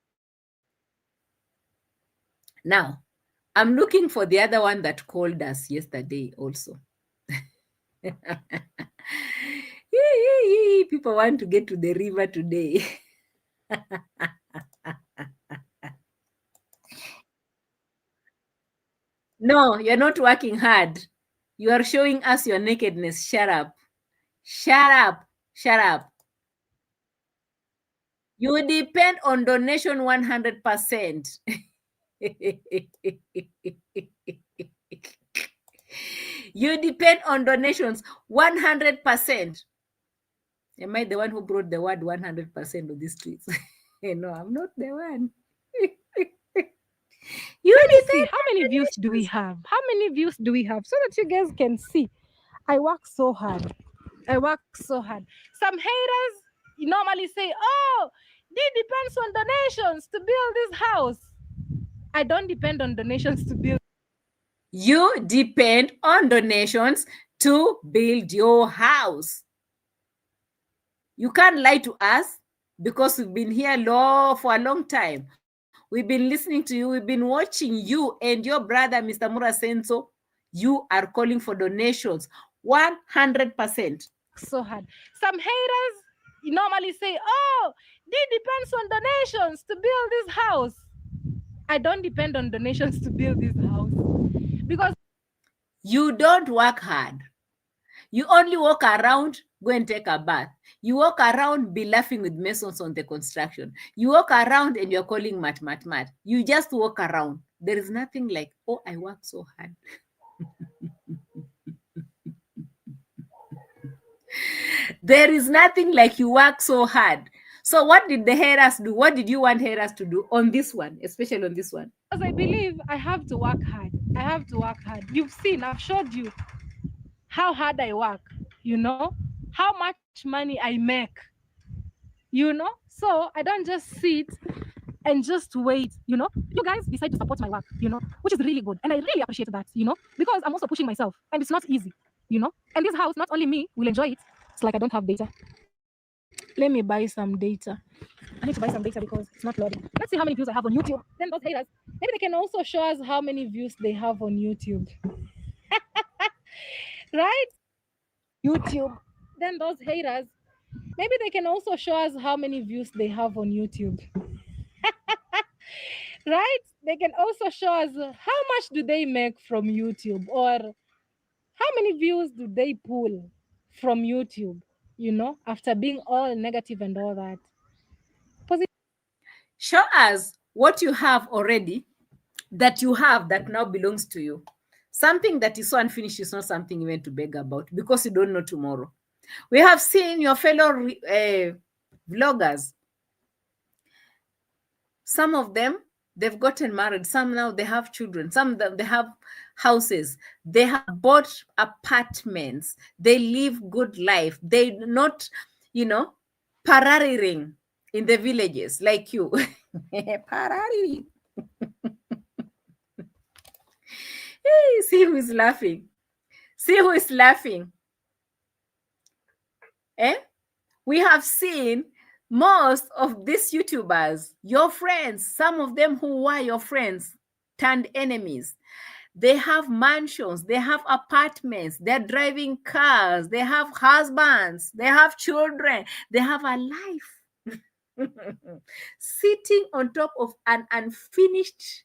Now, I'm looking for the other one that called us yesterday also. People want to get to the river today. No, you're not working hard. You are showing us your nakedness. Shut up. Shut up. Shut up. You depend on donation 100%. You depend on donations 100%. Am I the one who brought the word 100% of these streets? No, I'm not the one. See, how many views do we have? How many views do we have? So that you guys can see. I work so hard. I work so hard. Some haters normally say, oh, it depends on donations to build this house. I don't depend on donations to build. You depend on donations to build your house. You can't lie to us because we've been here for a long time. We've been listening to you. We've been watching you and your brother, Mr. Mura Senso. You are calling for donations 100%. So hard. Some haters normally say, oh, it depends on donations to build this house. I don't depend on donations to build this house because you don't work hard. You only walk around, go and take a bath. You walk around, be laughing with masons on the construction. You walk around and you're calling mat. You just walk around. There is nothing like, oh, I work so hard. There is nothing like you work so hard. So what did the haters do? What did you want haters to do on this one, especially on this one? Because I believe I have to work hard. I have to work hard. You've seen, I've showed you how hard I work, how much money I make, So I don't just sit and just wait, You guys decide to support my work, which is really good. And I really appreciate that, because I'm also pushing myself and it's not easy, And this house, not only me will enjoy it. It's like I don't have data. Let me buy some data. I need to buy some data because it's not loading. Let's see how many views I have on YouTube. Then those haters, maybe they can also show us how many views they have on YouTube. Right? YouTube. Then those haters, maybe they can also show us how many views they have on YouTube. Right? They can also show us how much do they make from YouTube, or how many views do they pull from YouTube, after being all negative and all that. Show us what you have already that you have that now belongs to you. Something that is so unfinished is not something you went to beg about because you don't know tomorrow. We have seen your fellow vloggers. Some of them, they've gotten married. Some now they have children. Some of them, they have houses. They have bought apartments. They live good life. They not, pararing in the villages like you. Pararing. See who is laughing. See who is laughing. We have seen most of these YouTubers, your friends, some of them who were your friends, turned enemies. They have mansions, they have apartments, they're driving cars, they have husbands, they have children, they have a life. Sitting on top of an unfinished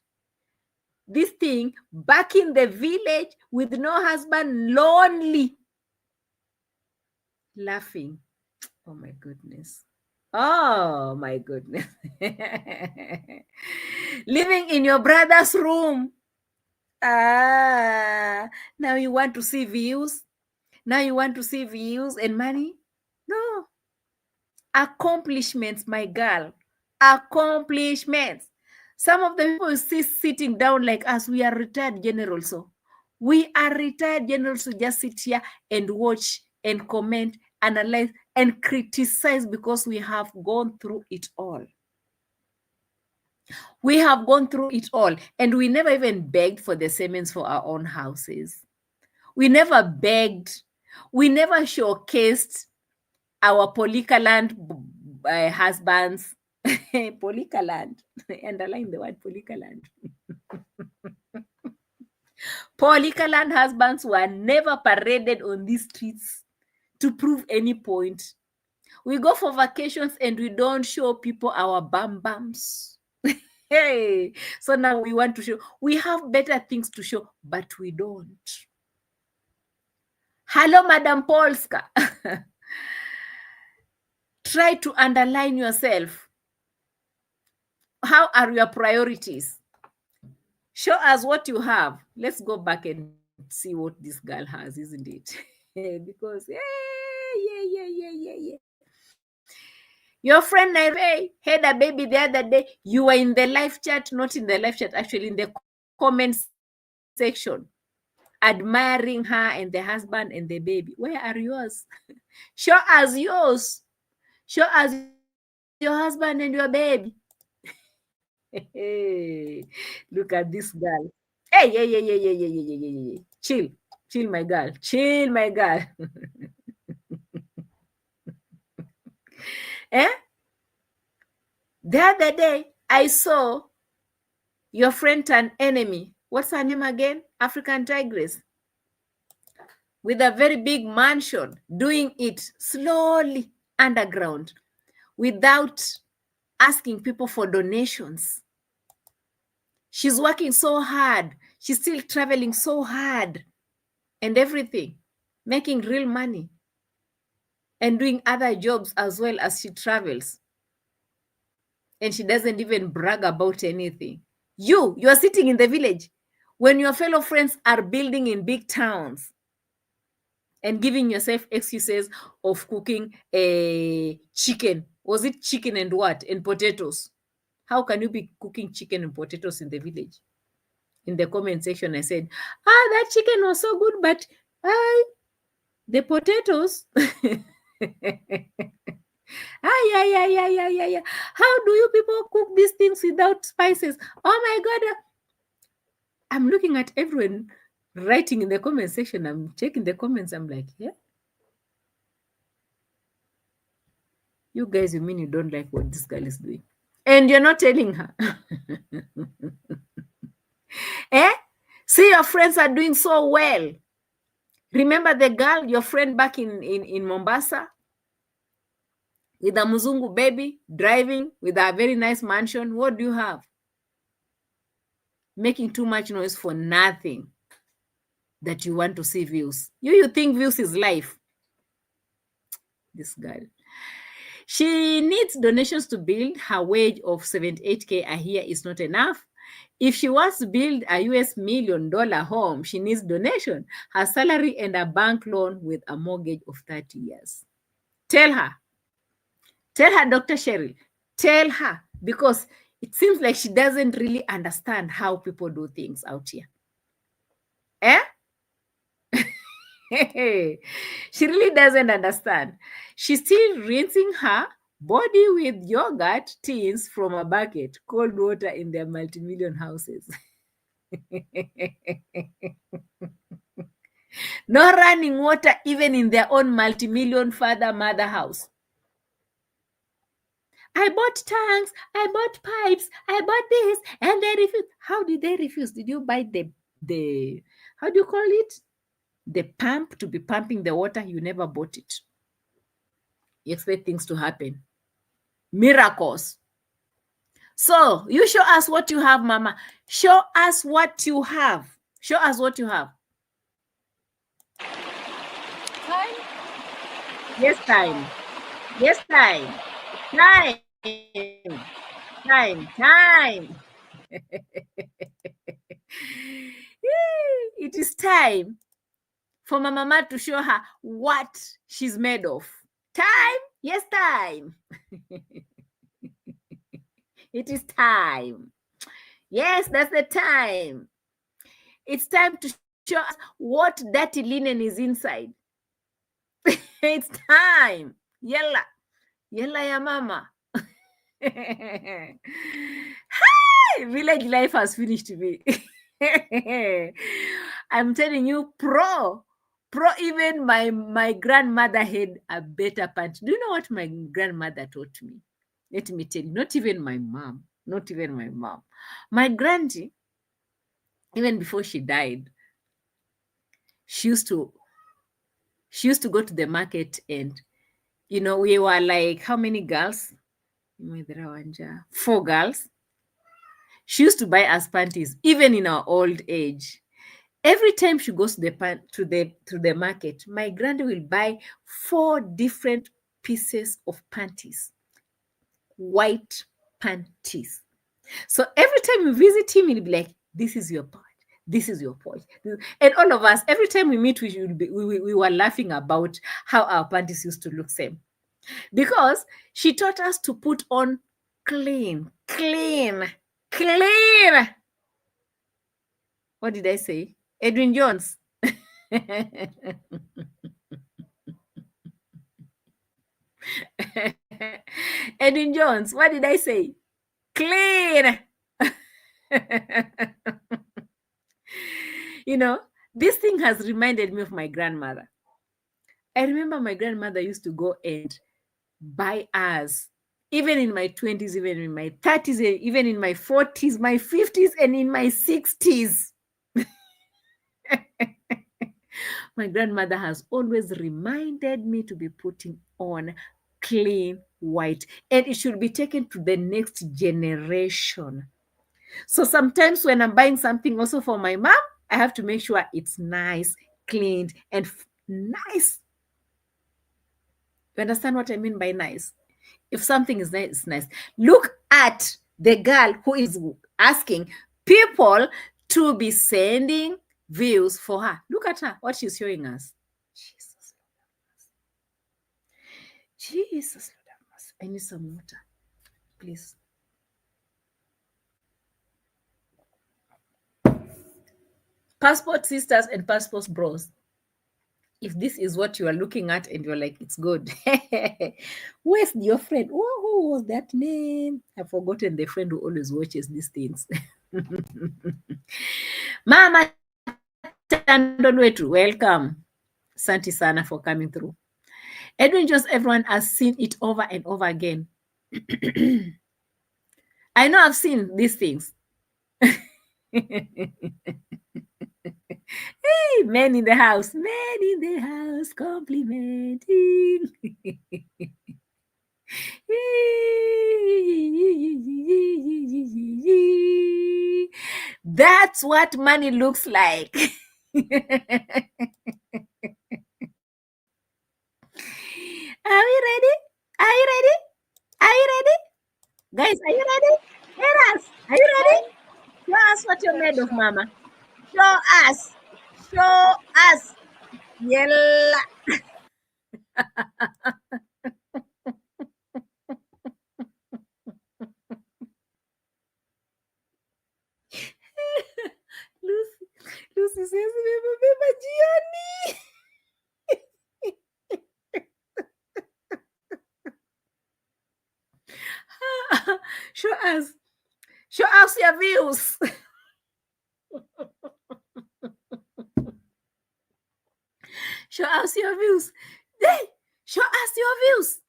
this thing back in the village with no husband, lonely, laughing. Oh my goodness. Oh my goodness. Living in your brother's room. Now you want to see views? Now you want to see views and money? No. Accomplishments, my girl. Accomplishments. Some of the people sitting down like us, we are retired generals. So we are retired generals who just sit here and watch and comment analyze, and criticize because we have gone through it all. We have gone through it all, and we never even begged for the Siemens for our own houses. We never begged. We never showcased our Polycaland husbands. Polycaland. Underline the word Polycaland. Polycaland husbands were never paraded on these streets to prove any point. We go for vacations and we don't show people our bam bams. Hey, so now we want to show. We have better things to show, but we don't. Hello, Madam Polska. Try to underline yourself. How are your priorities? Show us what you have. Let's go back and see what this girl has, isn't it? Because, yeah. Your friend Naive had a baby the other day. You were in the live chat, not in the live chat, actually in the comments section, admiring her and the husband and the baby. Where are yours? Show us yours. Show us your husband and your baby. Hey, look at this girl. Hey. Chill, my girl. Chill, my girl. The other day, I saw your friend turn enemy. What's her name again? African Tigress. With a very big mansion, doing it slowly underground without asking people for donations. She's working so hard. She's still traveling so hard and everything, making real money and doing other jobs as well as she travels. And she doesn't even brag about anything. You are sitting in the village when your fellow friends are building in big towns and giving yourself excuses of cooking a chicken. Was it chicken and what? And potatoes. How can you be cooking chicken and potatoes in the village? In the comment section, I said, that chicken was so good, but the potatoes. How do you people cook these things without spices? Oh my God. I'm looking at everyone writing in the comment section. I'm checking the comments. I'm like, yeah. You guys, you mean you don't like what this girl is doing? And you're not telling her. See, your friends are doing so well. Remember the girl, your friend back in Mombasa? With a Muzungu baby, driving with a very nice mansion. What do you have? Making too much noise for nothing. That you want to see views. You think views is life. This girl. She needs donations to build. Her wage of $78K a year is not enough. If she wants to build a US $1 million home, she needs donation, her salary, and a bank loan with a mortgage of 30 years. Tell her, Dr. Cheryl, tell her, because it seems like she doesn't really understand how people do things out here. She really doesn't understand. She's still rinsing her body with yogurt tins from a bucket, cold water in their multi-million houses. No running water even in their own multi-million father-mother house. I bought tanks, I bought pipes, I bought this, and they refused. How did they refuse? Did you buy the how do you call it? The pump to be pumping the water? You never bought it. You expect things to happen. Miracles. So you show us what you have, Mama. Show us what you have. Show us what you have. Time? Yes, time. Yes, time. Time. It is time for my mama to show her what she's made of. Time? Yes, time. It is time. Yes, that's the time. It's time to show us what dirty linen is inside. It's time. Yella. Yella ya mama. Hi! Village life has finished me. I'm telling you, pro. Even my grandmother had a better punch. Do you know what my grandmother taught me? Let me tell you, not even my mom. My granny, even before she died, she used to go to the market, and we were like, how many girls? 4 girls. She used to buy us panties, even in our old age. Every time she goes to the market, my granny will buy 4 different pieces of panties, white panties. So every time we visit him, he'll be like, "This is your part. This is your point." And all of us, every time we meet, we were laughing about how our panties used to look same, because she taught us to put on clean. What did I say? Edwin Jones. Edwin Jones, what did I say? Clean. This thing has reminded me of my grandmother. I remember my grandmother used to go and buy us, even in my 20s, even in my 30s, even in my 40s, my 50s, and in my 60s. My grandmother has always reminded me to be putting on clean white, and it should be taken to the next generation. So sometimes when I'm buying something also for my mom, I have to make sure it's nice, cleaned, and nice. You understand what I mean by nice? If something is nice, it's nice. Look at the girl who is asking people to be sending views for her. Look at her, what she's showing us. Jesus. I need some water, please. Passport sisters and passport bros, if this is what you are looking at and you're like, it's good, where's your friend? Oh, who was that name? I've forgotten the friend who always watches these things. Mama Tandolwetu, welcome. Santi sana for coming through. Edwin, just everyone has seen it over and over again. I know I've seen these things. Hey, men in the house complimenting. That's what money looks like. Are we ready? Guys, are you ready? Hear us. Are you ready? Show us what you're made of, mama. Show us. Yella. Lucy says, "Remember Gianni." Show us your views. Show us your views. Hey, show us your views.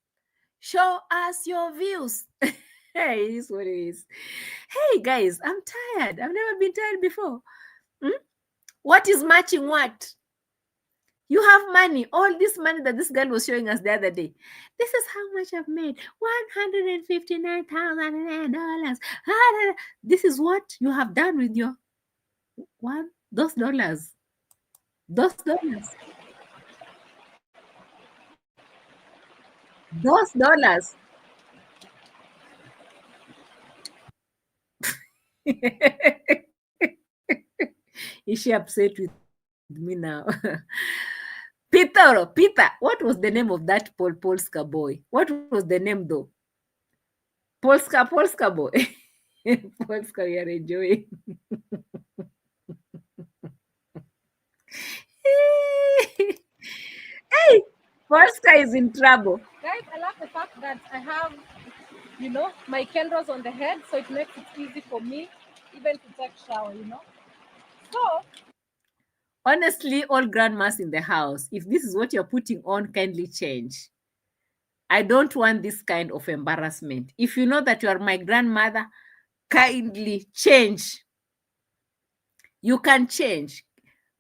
Show us your views. Hey, it is what it is. Hey, guys, I'm tired. I've never been tired before. What is matching what? You have money, all this money that this girl was showing us the other day. This is how much I've made, $159,000. This is what you have done with your those dollars. Those dollars. Is she upset with me now? Peter, what was the name of that Polska boy? What was the name though? Polska boy. Polska, we are enjoying. Hey, Oscar is in trouble. Guys, I love the fact that I have, my candles on the head, so it makes it easy for me even to take shower, So, Honestly, all grandmas in the house, if this is what you're putting on, kindly change. I don't want this kind of embarrassment. If you know that you are my grandmother, kindly change. You can change.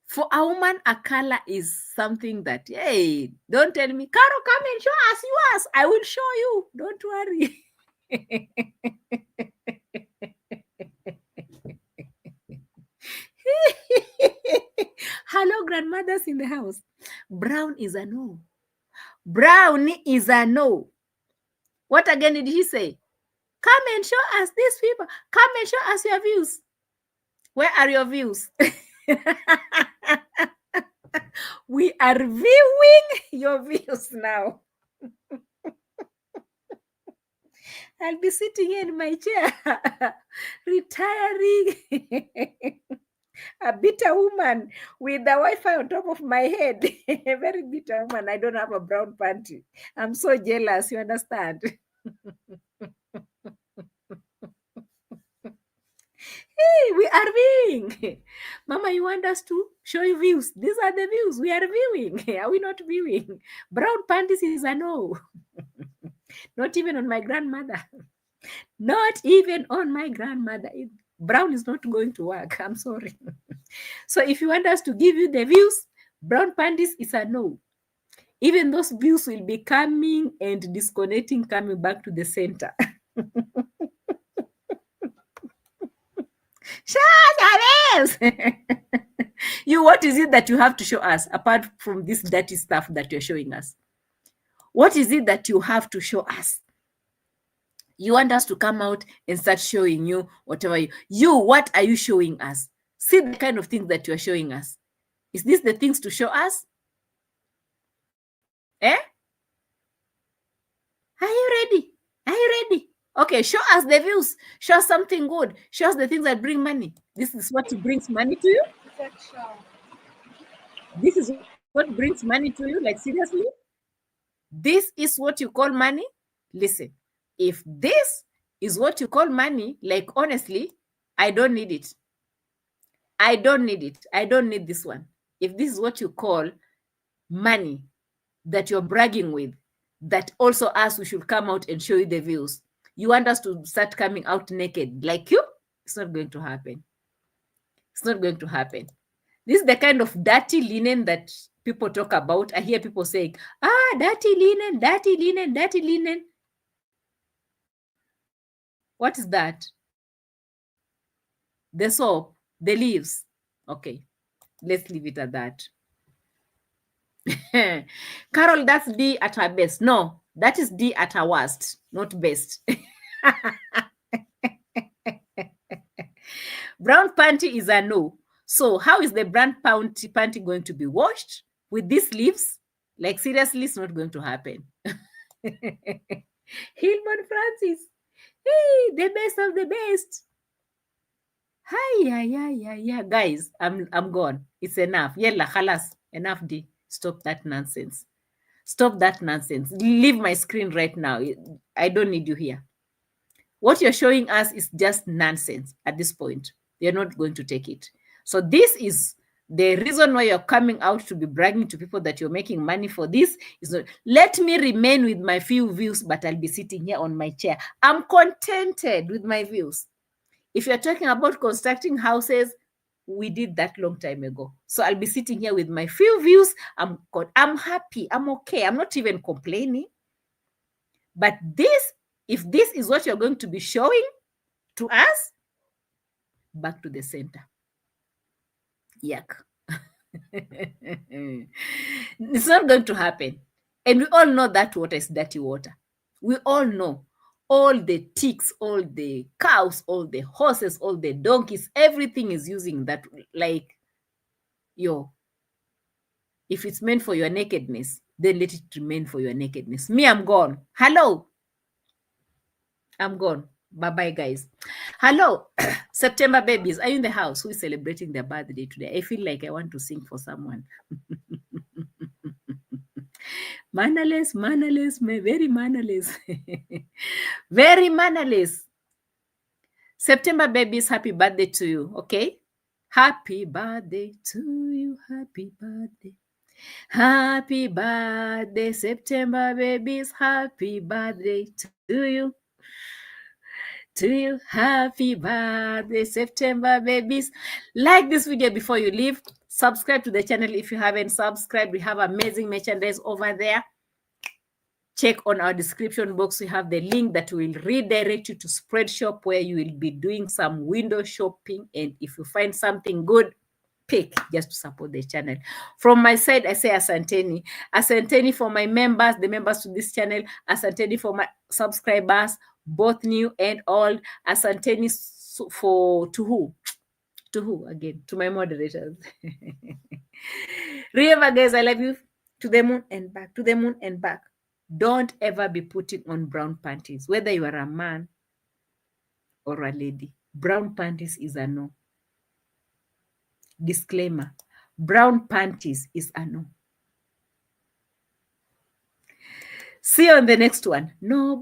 For a woman, a color is something that, hey, don't tell me, Caro, come and show us yours. I will show you. Don't worry. Hello, grandmothers in the house. Brown is a no. Brown is a no. What again did he say? Come and show us these people. Come and show us your views. Where are your views? We are viewing your views now. I'll be sitting here in my chair, retiring. A bitter woman with the Wi-Fi on top of my head. A very bitter woman. I don't have a brown panty. I'm so jealous, you understand? Hey, we are viewing. Mama, you want us to show you views? These are the views. We are viewing. Are we not viewing? Brown panties is a no. Not even on my grandmother. Not even on my grandmother. Brown is not going to work. I'm sorry. So if you want us to give you the views, brown panties is a no. Even those views will be coming and disconnecting, coming back to the center. You, what is it that you have to show us apart from this dirty stuff that you're showing us? What is it that you have to show us? You want us to come out and start showing you whatever what are you showing us? See the kind of things that you're showing us. Is this the things to show us? Eh? Are you ready? Are you ready? Okay, show us the views. Show us something good. Show us the things that bring money. This is what brings money to you? This is what brings money to you? Like, seriously? This is what you call money? Listen, if this is what you call money, like, honestly, I don't need it. I don't need it. I don't need this one. If this is what you call money that you're bragging with, that also us, we should come out and show you the views. You want us to start coming out naked like you? It's not going to happen. It's not going to happen. This is the kind of dirty linen that people talk about. I hear people saying, dirty linen, dirty linen, dirty linen. What is that? The soap, the leaves. Okay, let's leave it at that. Carol, that's D at her best. No, that is D at her worst, not best. Brown panty is a no. So how is the brown panty going to be washed? With these leaves? Like, seriously, it's not going to happen. Hillman Francis. Hey, the best of the best. Hi, yeah. Guys, I'm gone. It's enough. Yella, khalas. Enough, D. Stop that nonsense. Stop that nonsense. Leave my screen right now. I don't need you here. What you're showing us is just nonsense at this point. They're not going to take it. So this is the reason why you're coming out to be bragging to people that you're making money for this. Is not, let me remain with my few views, but I'll be sitting here on my chair. I'm contented with my views. If you're talking about constructing houses, we did that long time ago. So I'll be sitting here with my few views. I'm happy. I'm okay. I'm not even complaining. But this, if this is what you're going to be showing to us, back to the center. Yuck. It's not going to happen. And we all know that water is dirty water. We all know. All the ticks, all the cows, all the horses, all the donkeys, everything is using that. Like, if it's meant for your nakedness, then let it remain for your nakedness. Me, I'm gone. Hello. I'm gone. Bye-bye, guys. Hello, September babies. Are you in the house? Who is celebrating their birthday today? I feel like I want to sing for someone. Mannerless, very mannerless. Very mannerless. September babies, happy birthday to you, okay? Happy birthday to you, happy birthday. Happy birthday, September babies, happy birthday to you. To you, happy birthday, September babies. Like this video before you leave. Subscribe to the channel if you haven't subscribed. We have amazing merchandise over there. Check on our description box. We have the link that will redirect you to Spreadshop, where you will be doing some window shopping. And if you find something good, pick just to support the channel. From my side, I say asanteni. Asanteni for my members, the members to this channel. Asanteni for my subscribers, both new and old. Asanteni for to who? To who again? To my moderators. Remember, guys, I love you. To the moon and back. To the moon and back. Don't ever be putting on brown panties, whether you are a man or a lady. Brown panties is a no. Disclaimer: brown panties is a no. See you on the next one. No